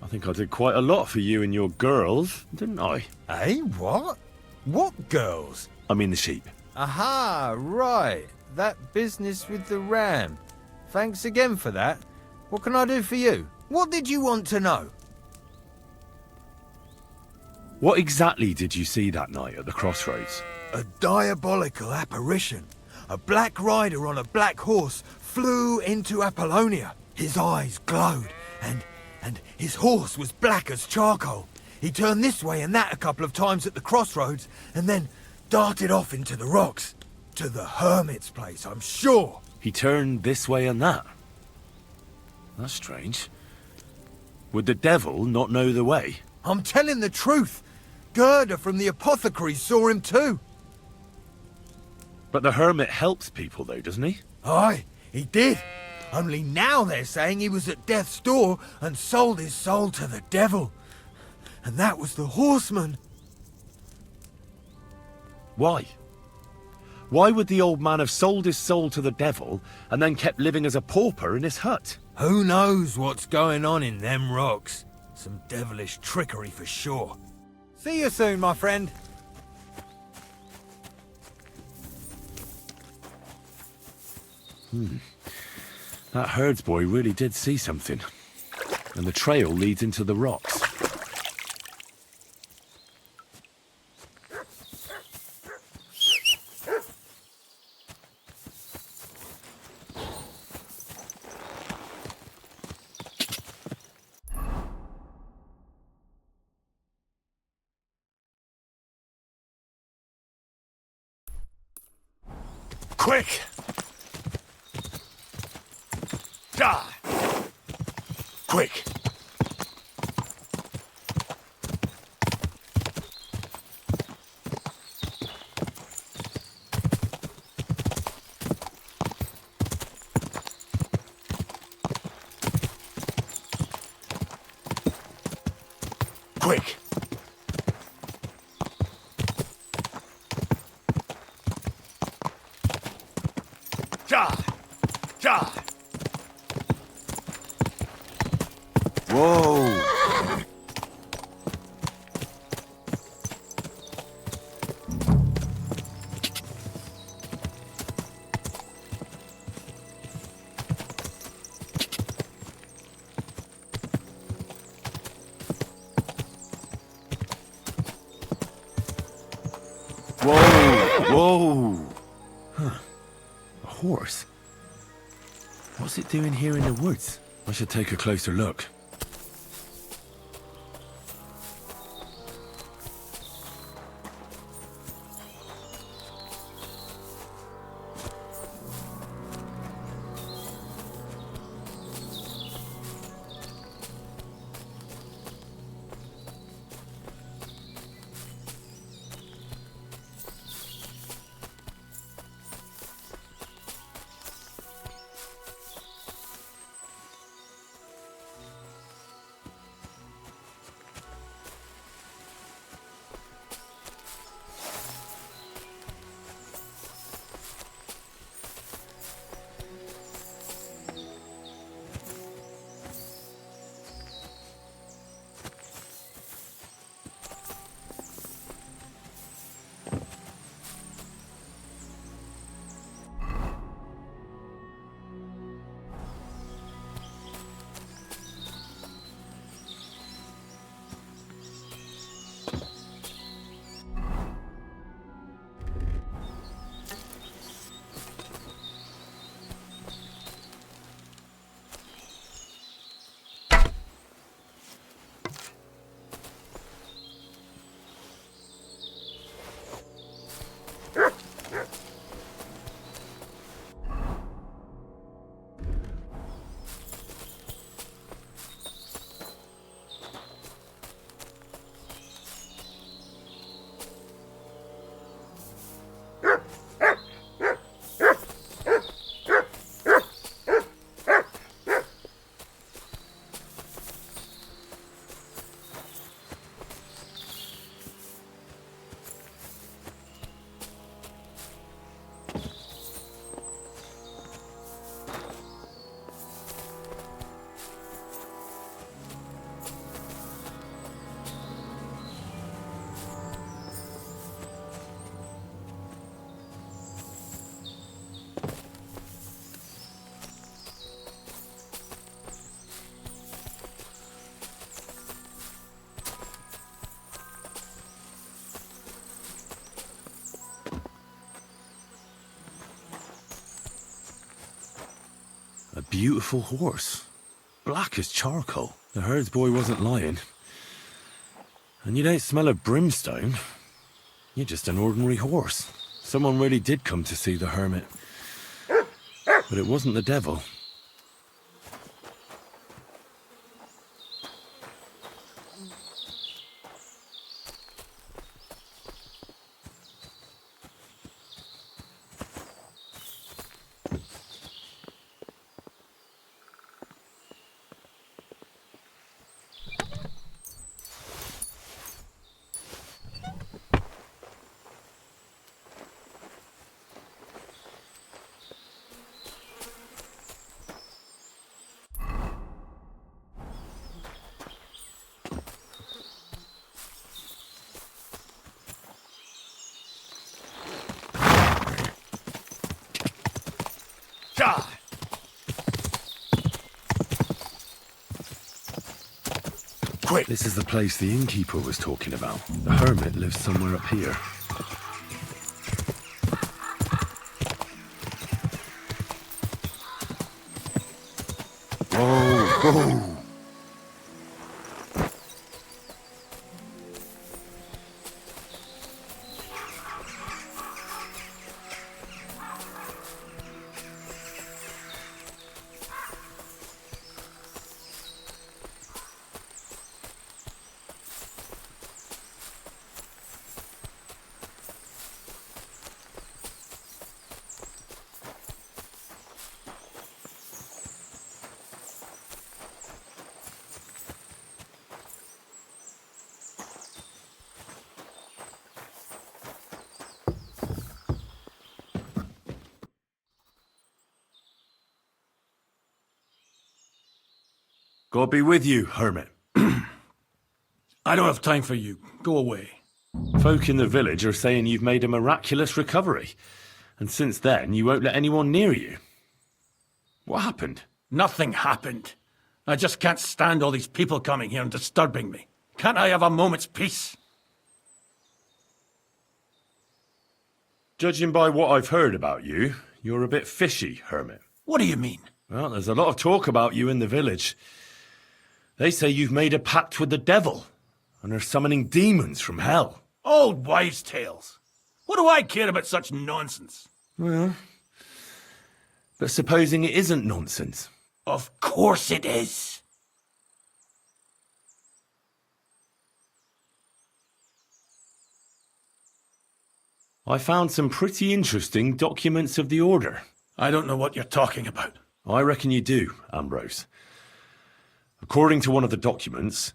I think I did quite a lot for you and your girls, didn't I? Eh, what? What girls? I mean the sheep. Aha, right. That business with the ram. Thanks again for that. What can I do for you? What did you want to know? What exactly did you see that night at the crossroads? A diabolical apparition. A black rider on a black horse flew into Apollonia. His eyes glowed, and his horse was black as charcoal. He turned this way and that a couple of times at the crossroads, and then darted off into the rocks. To the hermit's place, I'm sure. He turned this way and that? That's strange. Would the devil not know the way? I'm telling the truth. Gerda from the apothecary saw him too. But the hermit helps people though, doesn't he? Aye, he did. Only now they're saying he was at death's door and sold his soul to the devil. And that was the horseman. Why? Why would the old man have sold his soul to the devil and then kept living as a pauper in his hut? Who knows what's going on in them rocks? Some devilish trickery for sure. See you soon, my friend. That herdsboy really did see something. And the trail leads into the rocks. Quick! Die! Quick! Quick! Die! Die! Whoa! Whoa! Huh. A horse? What's it doing here in the woods? I should take a closer look. A beautiful horse. Black as charcoal. The herds boy wasn't lying. And you don't smell of brimstone. You're just an ordinary horse. Someone really did come to see the hermit. But it wasn't the devil. Die! Quick! This is the place the innkeeper was talking about. The hermit lives somewhere up here. Whoa! Whoa! God be with you, hermit. I don't have time for you. Go away. Folk in the village are saying you've made a miraculous recovery, and since then you won't let anyone near you. What happened? Nothing happened. I just can't stand all these people coming here and disturbing me. Can't I have a moment's peace? Judging by what I've heard about you, you're a bit fishy, hermit. What do you mean? Well, there's a lot of talk about you in the village. They say you've made a pact with the devil, and are summoning demons from hell. Old wives' tales. What do I care about such nonsense? Well, but supposing it isn't nonsense. Of course it is. I found some pretty interesting documents of the Order. I don't know what you're talking about. I reckon you do, Ambrose. According to one of the documents,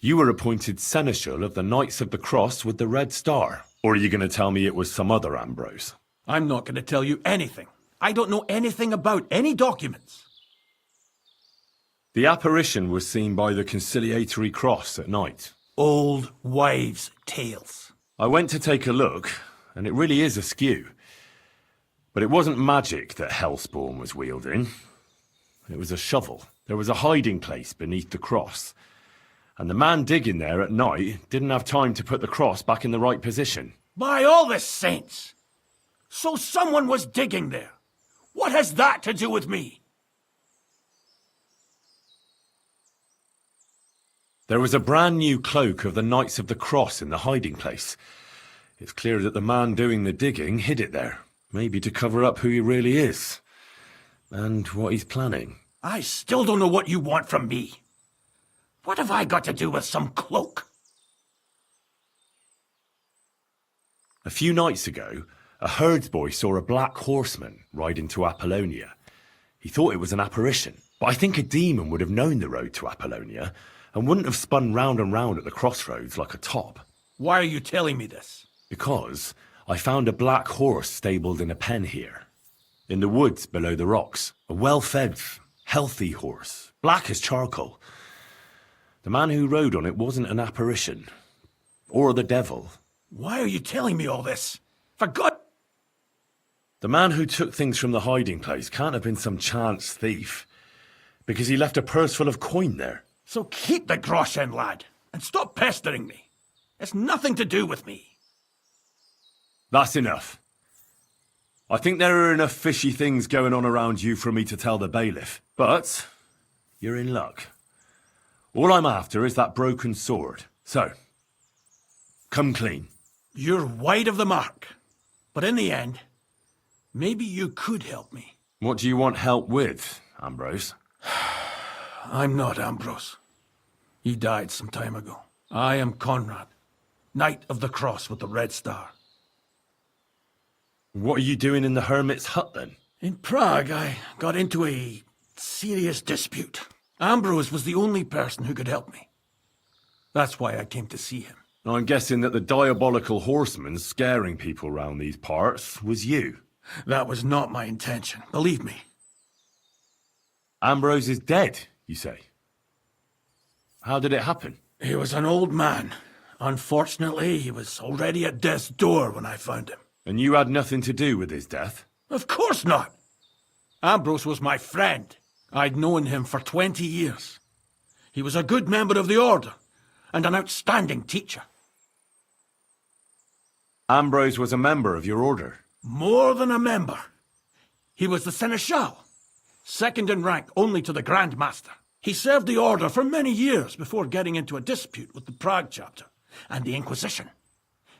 you were appointed Seneschal of the Knights of the Cross with the Red Star. Or are you going to tell me it was some other Ambrose? I'm not going to tell you anything. I don't know anything about any documents. The apparition was seen by the Conciliatory Cross at night. Old wives' tales. I went to take a look, and it really is askew. But it wasn't magic that Hellspawn was wielding. It was a shovel. There was a hiding place beneath the cross. And the man digging there at night didn't have time to put the cross back in the right position. By all the saints! So someone was digging there. What has that to do with me? There was a brand new cloak of the Knights of the Cross in the hiding place. It's clear that the man doing the digging hid it there, maybe to cover up who he really is, and what he's planning. I still don't know what you want from me. What have I got to do with some cloak? A few nights ago, a herdsboy saw a black horseman ride into Apollonia. He thought it was an apparition, but I think a demon would have known the road to Apollonia and wouldn't have spun round and round at the crossroads like a top. Why are you telling me this? Because I found a black horse stabled in a pen here. In the woods below the rocks. A well-fed, healthy horse, black as charcoal. The man who rode on it wasn't an apparition. Or the devil. Why are you telling me all this? For God... The man who took things from the hiding place can't have been some chance thief. Because he left a purse full of coin there. So keep the groschen, lad, and stop pestering me. It's nothing to do with me. That's enough. I think there are enough fishy things going on around you for me to tell the bailiff. But you're in luck. All I'm after is that broken sword. So, come clean. You're wide of the mark. But in the end, maybe you could help me. What do you want help with, Ambrose? I'm not Ambrose. He died some time ago. I am Conrad, Knight of the Cross with the Red Star. What are you doing in the hermit's hut, then? In Prague, I got into a serious dispute. Ambrose was the only person who could help me. That's why I came to see him. I'm guessing that the diabolical horseman scaring people round these parts was you. That was not my intention, believe me. Ambrose is dead, you say? How did it happen? He was an old man. Unfortunately, he was already at death's door when I found him. And you had nothing to do with his death? Of course not. Ambrose was my friend. I'd known him for 20 years. He was a good member of the Order, and an outstanding teacher. Ambrose was a member of your order? More than a member. He was the Seneschal, second in rank only to the Grand Master. He served the Order for many years before getting into a dispute with the Prague chapter and the Inquisition.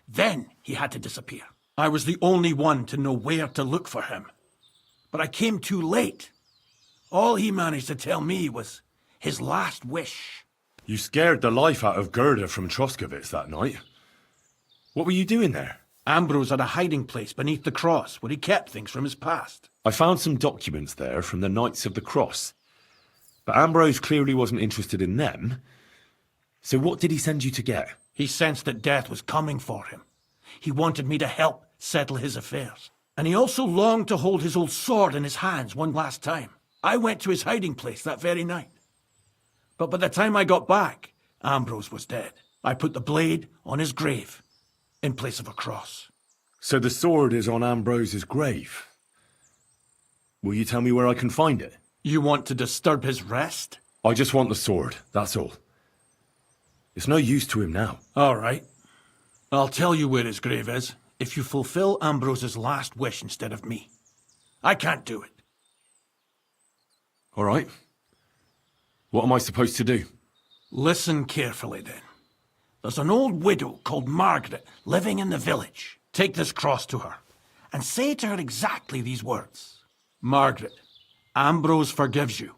Then he had to disappear. I was the only one to know where to look for him. But I came too late. All he managed to tell me was his last wish. You scared the life out of Gerda from Troskovitz that night. What were you doing there? Ambrose had a hiding place beneath the cross where he kept things from his past. I found some documents there from the Knights of the Cross. But Ambrose clearly wasn't interested in them. So what did he send you to get? He sensed that death was coming for him. He wanted me to help settle his affairs. And he also longed to hold his old sword in his hands one last time. I went to his hiding place that very night. But by the time I got back, Ambrose was dead. I put the blade on his grave, in place of a cross. So the sword is on Ambrose's grave. Will you tell me where I can find it? You want to disturb his rest? I just want the sword, that's all. It's no use to him now. All right. I'll tell you where his grave is, if you fulfill Ambrose's last wish instead of me. I can't do it. All right. What am I supposed to do? Listen carefully, then. There's an old widow called Margaret living in the village. Take this cross to her, and say to her exactly these words. Margaret, Ambrose forgives you,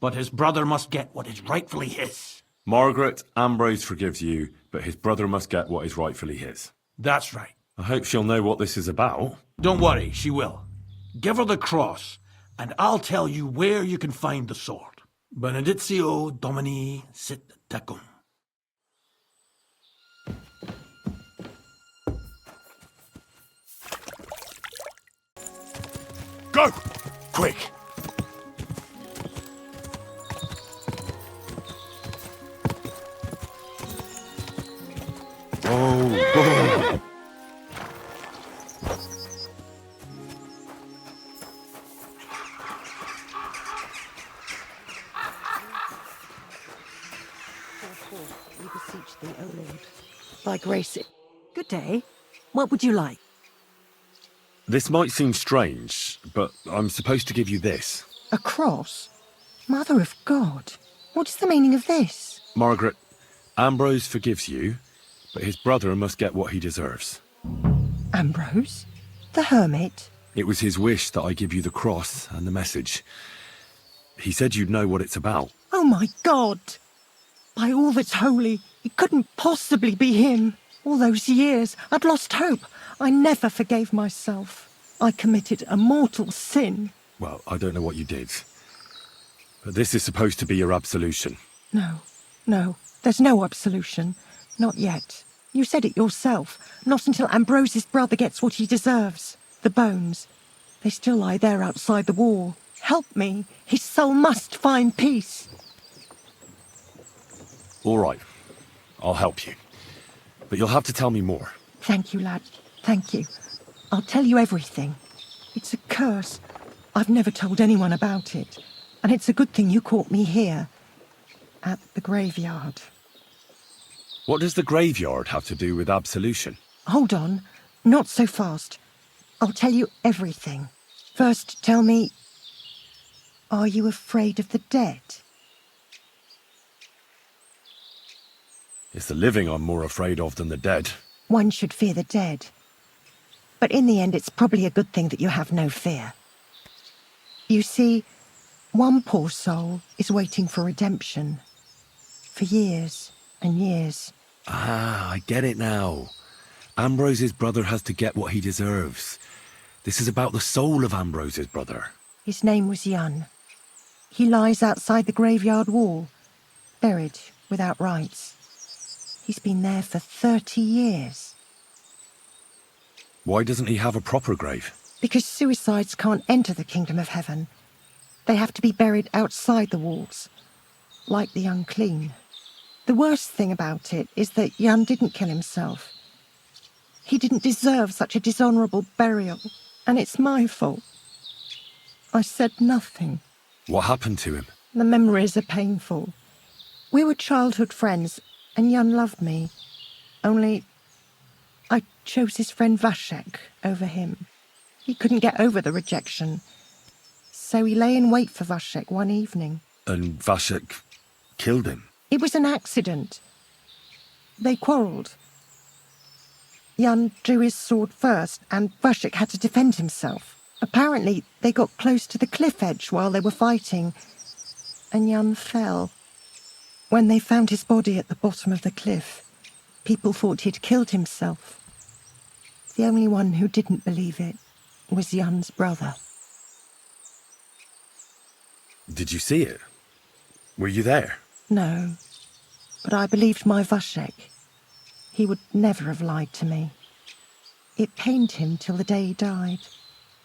but his brother must get what is rightfully his. Margaret, Ambrose forgives you, but his brother must get what is rightfully his. That's right. I hope she'll know what this is about. Don't worry, she will. Give her the cross, and I'll tell you where you can find the sword. Benedictio Domini sit tecum. Go! Quick! Oh. We beseech thee, O Lord. Thy grace. Good day. What would you like? This might seem strange, but I'm supposed to give you this. A cross? Mother of God. What is the meaning of this? Margaret, Ambrose forgives you, but his brother must get what he deserves. Ambrose? The hermit? It was his wish that I give you the cross and the message. He said you'd know what it's about. Oh my God! By all that's holy, it couldn't possibly be him. All those years, I'd lost hope. I never forgave myself. I committed a mortal sin. Well, I don't know what you did. But this is supposed to be your absolution. No, there's no absolution. Not yet. You said it yourself. Not until Ambrose's brother gets what he deserves. The bones. They still lie there outside the wall. Help me. His soul must find peace. All right. I'll help you. But you'll have to tell me more. Thank you, lad. Thank you. I'll tell you everything. It's a curse. I've never told anyone about it. And it's a good thing you caught me here. At the graveyard. What does the graveyard have to do with absolution? Hold on. Not so fast. I'll tell you everything. First, tell me... Are you afraid of the dead? It's the living I'm more afraid of than the dead. One should fear the dead. But in the end, it's probably a good thing that you have no fear. You see, one poor soul is waiting for redemption. For years and years. Ah, I get it now. Ambrose's brother has to get what he deserves. This is about the soul of Ambrose's brother. His name was Jaunt. He lies outside the graveyard wall, buried without rites. He's been there for 30 years. Why doesn't he have a proper grave? Because suicides can't enter the kingdom of heaven. They have to be buried outside the walls, like the unclean. The worst thing about it is that Jaunt didn't kill himself. He didn't deserve such a dishonourable burial, and it's my fault. I said nothing. What happened to him? The memories are painful. We were childhood friends, and Jaunt loved me. Only I chose his friend Vashek over him. He couldn't get over the rejection. So he lay in wait for Vashek one evening. And Vashek killed him? It was an accident. They quarrelled. Jaunt drew his sword first, and Vashek had to defend himself. Apparently, they got close to the cliff edge while they were fighting, and Jaunt fell. When they found his body at the bottom of the cliff, people thought he'd killed himself. The only one who didn't believe it was Jaunt's brother. Did you see it? Were you there? No, but I believed my Vashek. He would never have lied to me. It pained him till the day he died,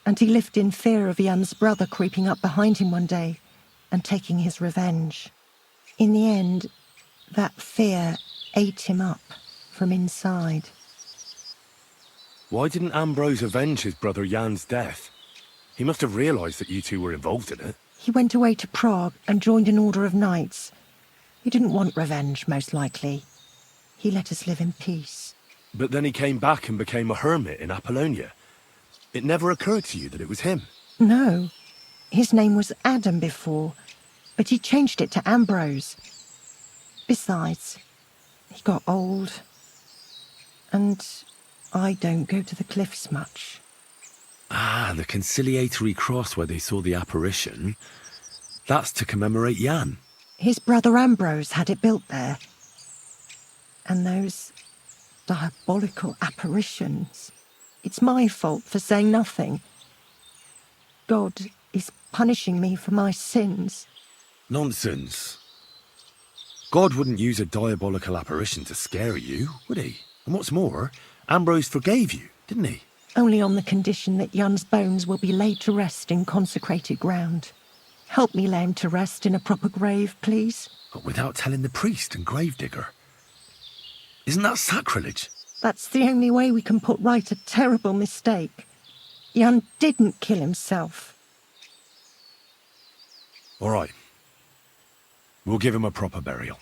and he lived in fear of Jaunt's brother creeping up behind him one day and taking his revenge. In the end, that fear ate him up from inside. Why didn't Ambrose avenge his brother Jan's death? He must have realised that you two were involved in it. He went away to Prague and joined an order of knights. He didn't want revenge, most likely. He let us live in peace. But then he came back and became a hermit in Apollonia. It never occurred to you that it was him? No. His name was Adam before, but he changed it to Ambrose. Besides, he got old. And I don't go to the cliffs much. Ah, the conciliatory cross where they saw the apparition. That's to commemorate Jan. His brother Ambrose had it built there. And those diabolical apparitions. It's my fault for saying nothing. God is punishing me for my sins. Nonsense. God wouldn't use a diabolical apparition to scare you, would he? And what's more, Ambrose forgave you, didn't he? Only on the condition that Jan's bones will be laid to rest in consecrated ground. Help me lay him to rest in a proper grave, please. But without telling the priest and gravedigger. Isn't that sacrilege? That's the only way we can put right a terrible mistake. Jan didn't kill himself. All right. We'll give him a proper burial.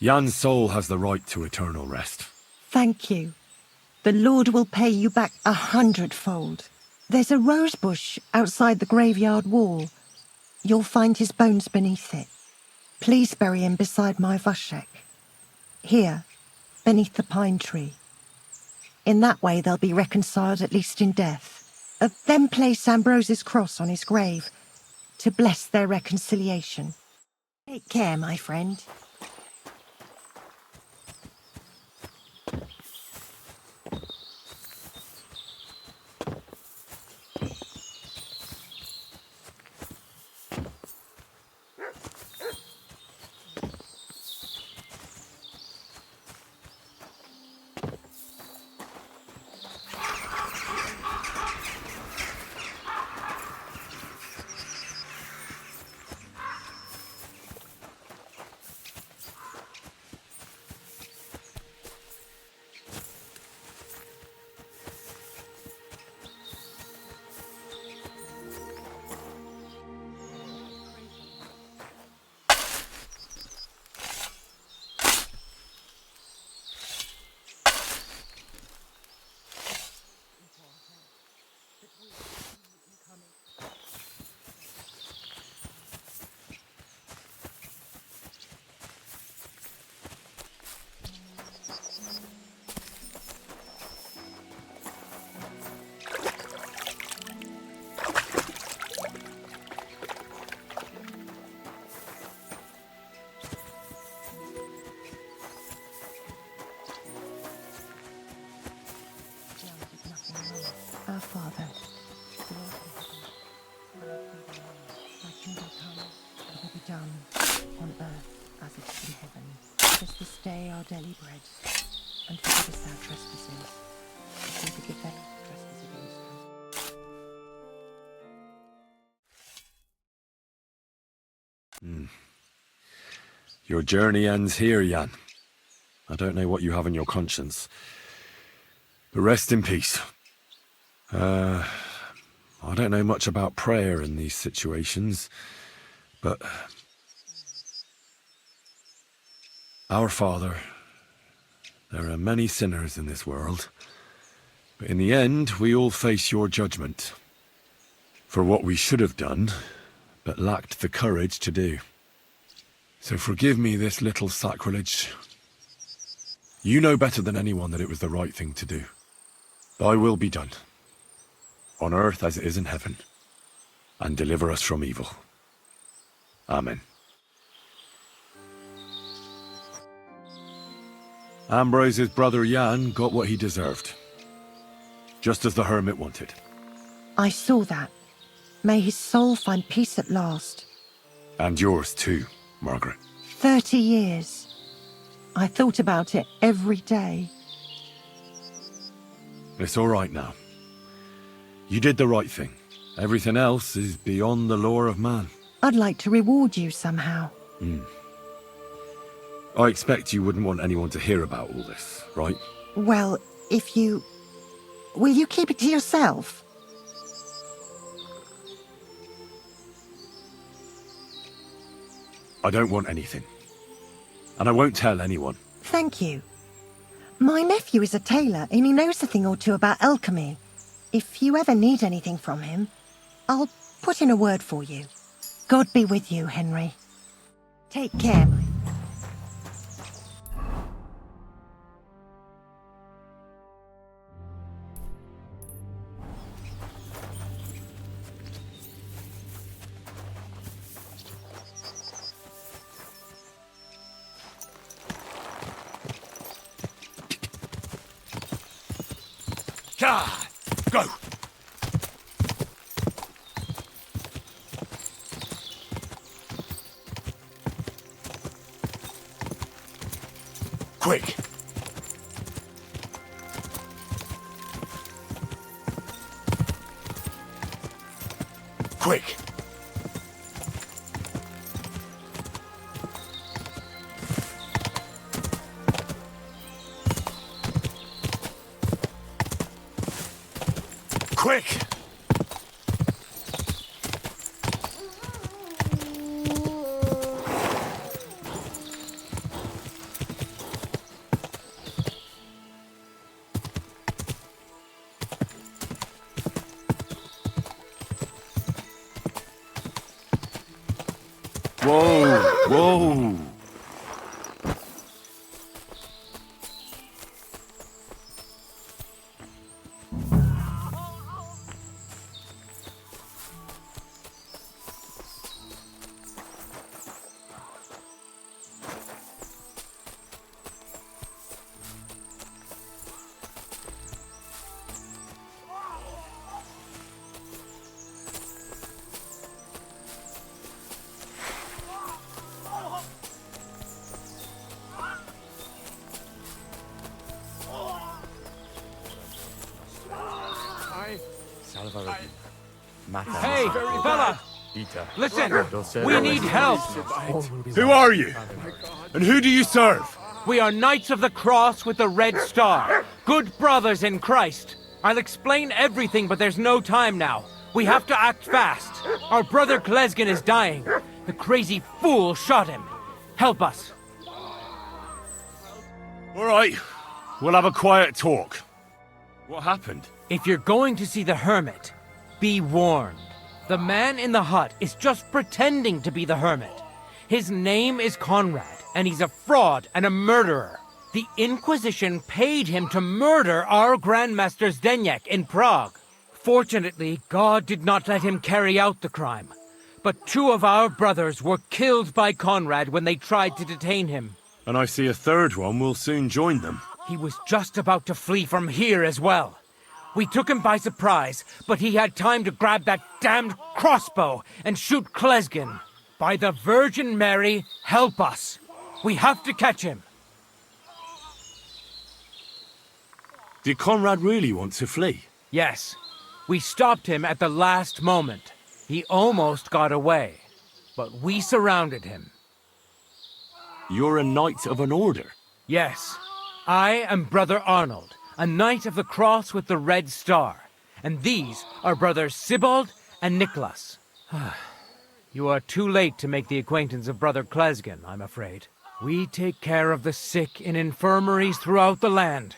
Jan's soul has the right to eternal rest. Thank you. The Lord will pay you back 100-fold. There's a rose bush outside the graveyard wall. You'll find his bones beneath it. Please bury him beside my Vashek. Here, beneath the pine tree. In that way they'll be reconciled, at least in death. Then place Ambrose's cross on his grave to bless their reconciliation. Take care, my friend. Our Father, who art in heaven, thy kingdom come, thy will be done, on earth as it is in heaven. Give us this day our daily bread, and forgive us our trespasses, as we forgive them who trespass against us. Your journey ends here, Jan. I don't know what you have on your conscience. But rest in peace. I don't know much about prayer in these situations, but Our Father, there are many sinners in this world, but in the end we all face your judgment for what we should have done, but lacked the courage to do. So forgive me this little sacrilege. You know better than anyone that it was the right thing to do. Thy will be done, on earth as it is in heaven, and deliver us from evil. Amen. Ambrose's brother Jan got what he deserved, just as the hermit wanted. I saw that. May his soul find peace at last. And yours too, Margaret. 30 years. I thought about it every day. It's all right now. You did the right thing. Everything else is beyond the law of man. I'd like to reward you somehow. I expect you wouldn't want anyone to hear about all this, right? Well, if you... Will you keep it to yourself? I don't want anything. And I won't tell anyone. Thank you. My nephew is a tailor and he knows a thing or two about alchemy. If you ever need anything from him, I'll put in a word for you. God be with you, Henry. Take care, my... Go! Quick! Quick! Quick! Whoa! Whoa! Hey, fella! Listen, we need help! Who are you? And who do you serve? We are Knights of the Cross with the Red Star. Good brothers in Christ. I'll explain everything, but there's no time now. We have to act fast. Our brother Klesgen is dying. The crazy fool shot him. Help us. All right. We'll have a quiet talk. What happened? If you're going to see the hermit, be warned. The man in the hut is just pretending to be the hermit. His name is Conrad, and he's a fraud and a murderer. The Inquisition paid him to murder our Grandmaster Zdeněk in Prague. Fortunately, God did not let him carry out the crime. But 2 of our brothers were killed by Conrad when they tried to detain him. And I see a third one will soon join them. He was just about to flee from here as well. We took him by surprise, but he had time to grab that damned crossbow and shoot Klesgen. By the Virgin Mary, help us. We have to catch him. Did Conrad really want to flee? Yes. We stopped him at the last moment. He almost got away, but we surrounded him. You're a knight of an order? Yes. I am Brother Arnold, a Knight of the Cross with the Red Star. And these are Brothers Sibald and Nicholas. You are too late to make the acquaintance of Brother Klesgen, I'm afraid. We take care of the sick in infirmaries throughout the land,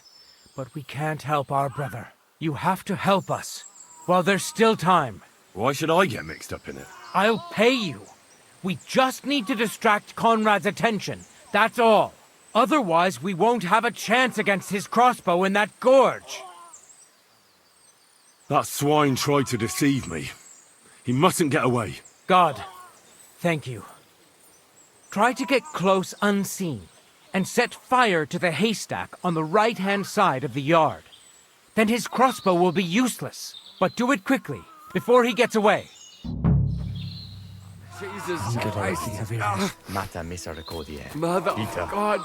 but we can't help our brother. You have to help us, while there's still time. Why should I get mixed up in it? I'll pay you. We just need to distract Conrad's attention, that's all. Otherwise, we won't have a chance against his crossbow in that gorge. That swine tried to deceive me. He mustn't get away. God, thank you. Try to get close unseen, and set fire to the haystack on the right-hand side of the yard. Then his crossbow will be useless. But do it quickly, before he gets away. Jesus Christ. Mata misericordia. Mother of God.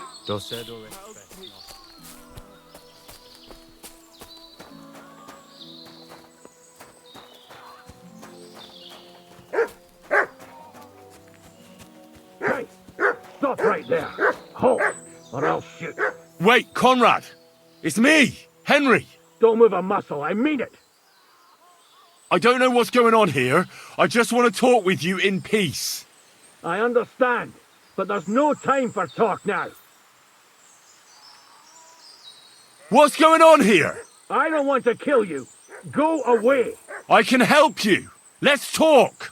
Wait, Conrad! It's me, Henry! Don't move a muscle, I mean it! I don't know what's going on here. I just want to talk with you in peace. I understand, but there's no time for talk now. What's going on here? I don't want to kill you. Go away. I can help you. Let's talk.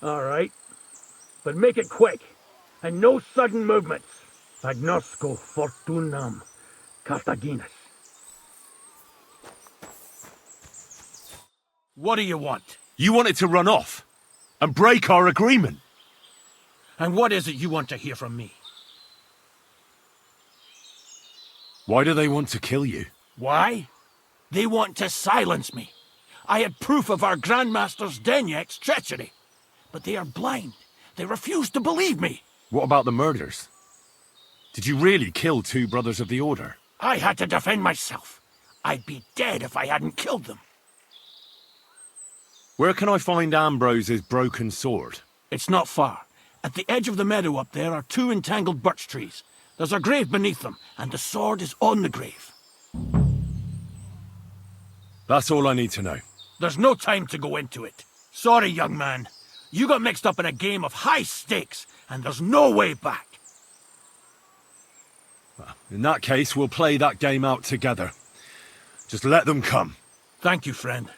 All right. But make it quick. And no sudden movements. Agnosco fortunam Carthaginus. What do you want? You want it to run off and break our agreement. And what is it you want to hear from me? Why do they want to kill you? Why? They want to silence me. I had proof of our Grandmaster's Denyek's treachery. But they are blind. They refuse to believe me. What about the murders? Did you really kill 2 brothers of the Order? I had to defend myself. I'd be dead if I hadn't killed them. Where can I find Ambrose's broken sword? It's not far. At the edge of the meadow up there are 2 entangled birch trees. There's a grave beneath them, and the sword is on the grave. That's all I need to know. There's no time to go into it. Sorry, young man. You got mixed up in a game of high stakes, and there's no way back. Well, in that case, we'll play that game out together. Just let them come. Thank you, friend.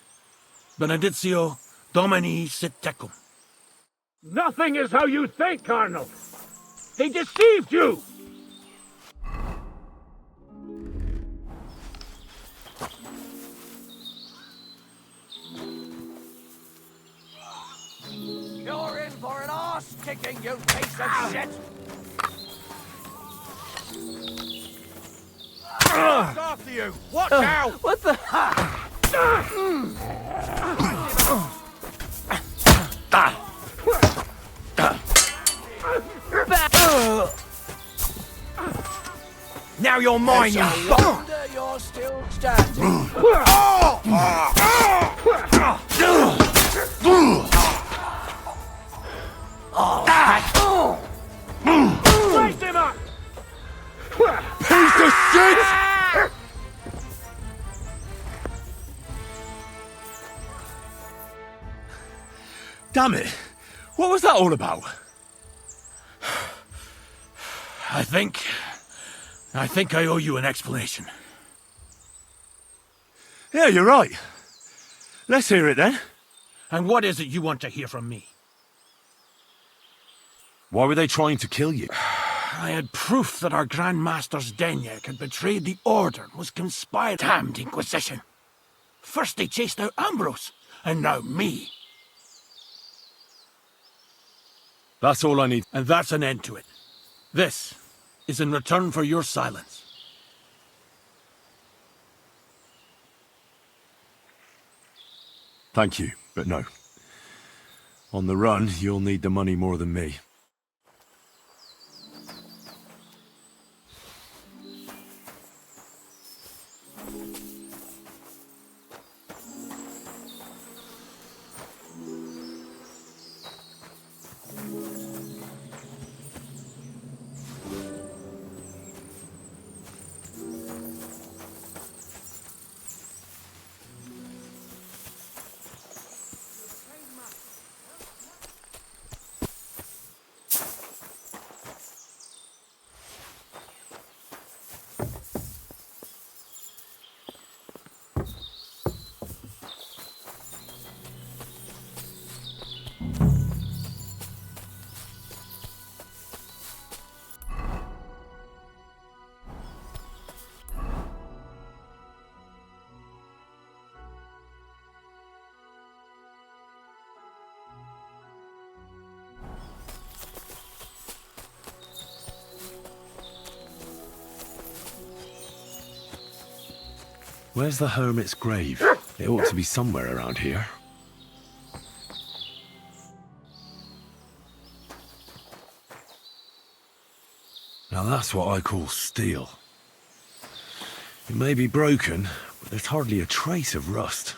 Benedictio Domini sit tecum. Nothing is how you think, Arnold. They deceived you. You're in for an arse-kicking, you piece of shit! After you! Watch out! What the? Now you're mine, you bastard! You're still standing. Raise him up! Piece of shit! Damn it! What was that all about? I think I owe you an explanation. Yeah, you're right. Let's hear it then. And what is it you want to hear from me? Why were they trying to kill you? I had proof that our Grand Master's Denyek had betrayed the Order and was conspiring. Damned Inquisition! First they chased out Ambrose, and now me. That's all I need. And that's an end to it. This is in return for your silence. Thank you, but no. On the run, you'll need the money more than me. Where's the hermit's grave? It ought to be somewhere around here. Now that's what I call steel. It may be broken, but there's hardly a trace of rust.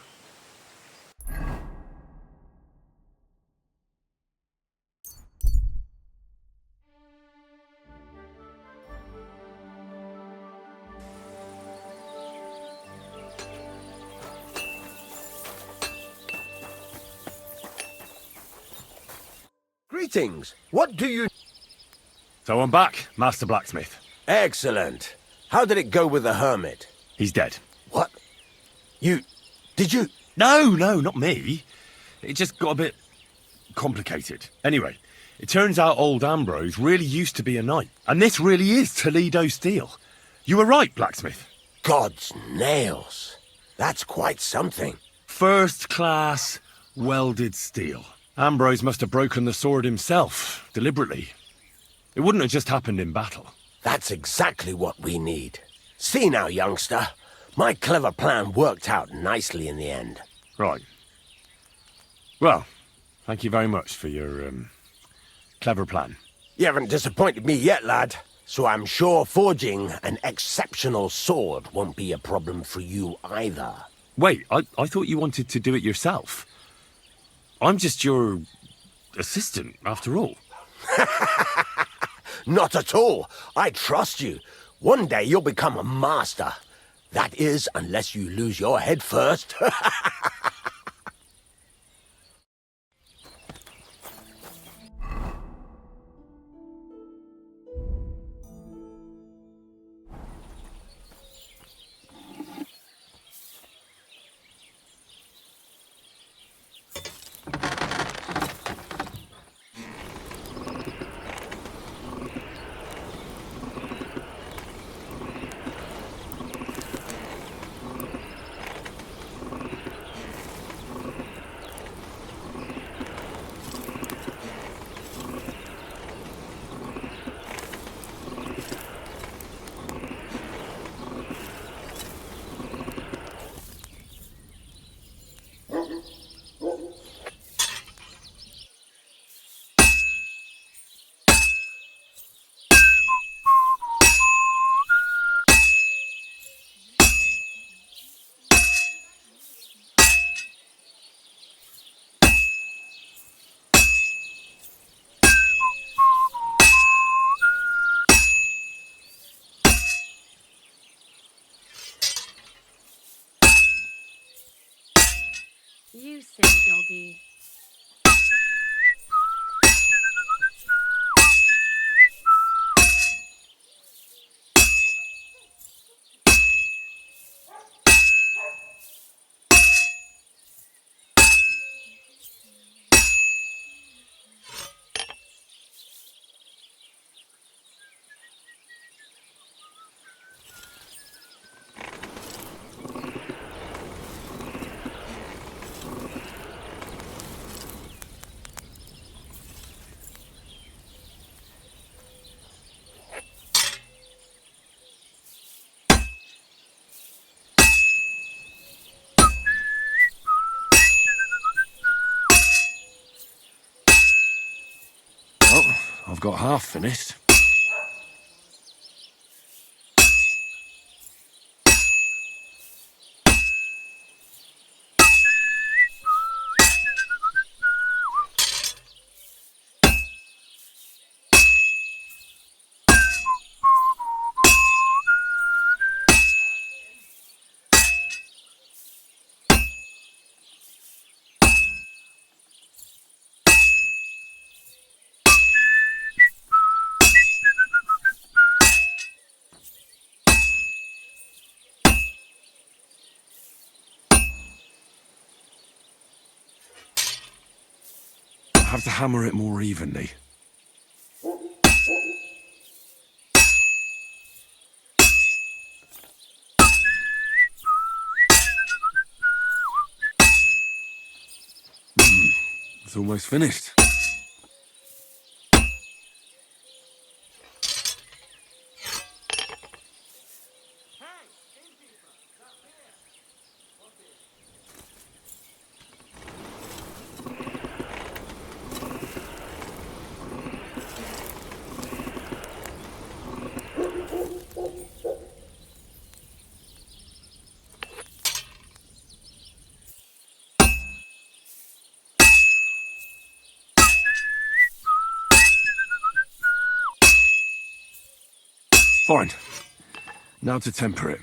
Greetings. What do you... So I'm back, Master Blacksmith. Excellent. How did it go with the hermit? He's dead. What? Did you... No, not me. It just got a bit complicated. Anyway, it turns out old Ambrose really used to be a knight. And this really is Toledo steel. You were right, Blacksmith. God's nails. That's quite something. First class welded steel. Ambrose must have broken the sword himself, deliberately. It wouldn't have just happened in battle. That's exactly what we need. See now, youngster. My clever plan worked out nicely in the end. Right. Well, thank you very much for your, clever plan. You haven't disappointed me yet, lad. So I'm sure forging an exceptional sword won't be a problem for you either. Wait, I thought you wanted to do it yourself. I'm just your assistant, after all. Not at all. I trust you. One day you'll become a master. That is, unless you lose your head first. You silly doggy. Oh, I've got half finished. I have to hammer it more evenly. It's almost finished. Fine. Now to temper it.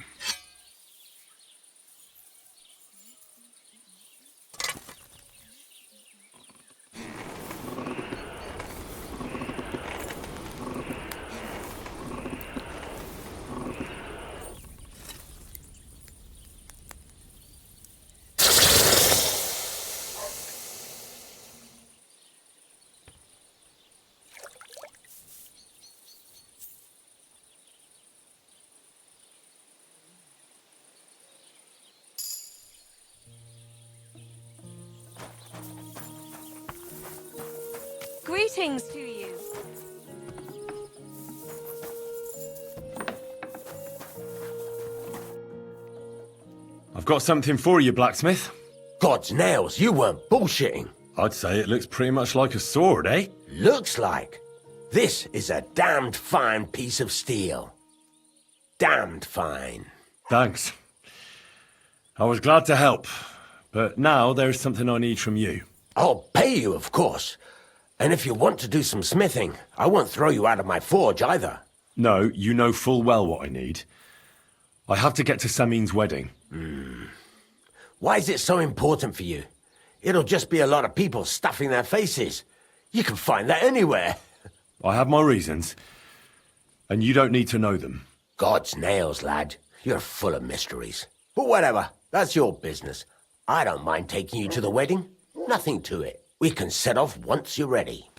Greetings to you. I've got something for you, blacksmith. God's nails, you weren't bullshitting. I'd say it looks pretty much like a sword, eh? Looks like. This is a damned fine piece of steel. Damned fine. Thanks. I was glad to help, but now there's something I need from you. I'll pay you, of course. And if you want to do some smithing, I won't throw you out of my forge either. No, you know full well what I need. I have to get to Samin's wedding. Why is it so important for you? It'll just be a lot of people stuffing their faces. You can find that anywhere. I have my reasons, and you don't need to know them. God's nails, lad. You're full of mysteries. But whatever, that's your business. I don't mind taking you to the wedding. Nothing to it. We can set off once you're ready.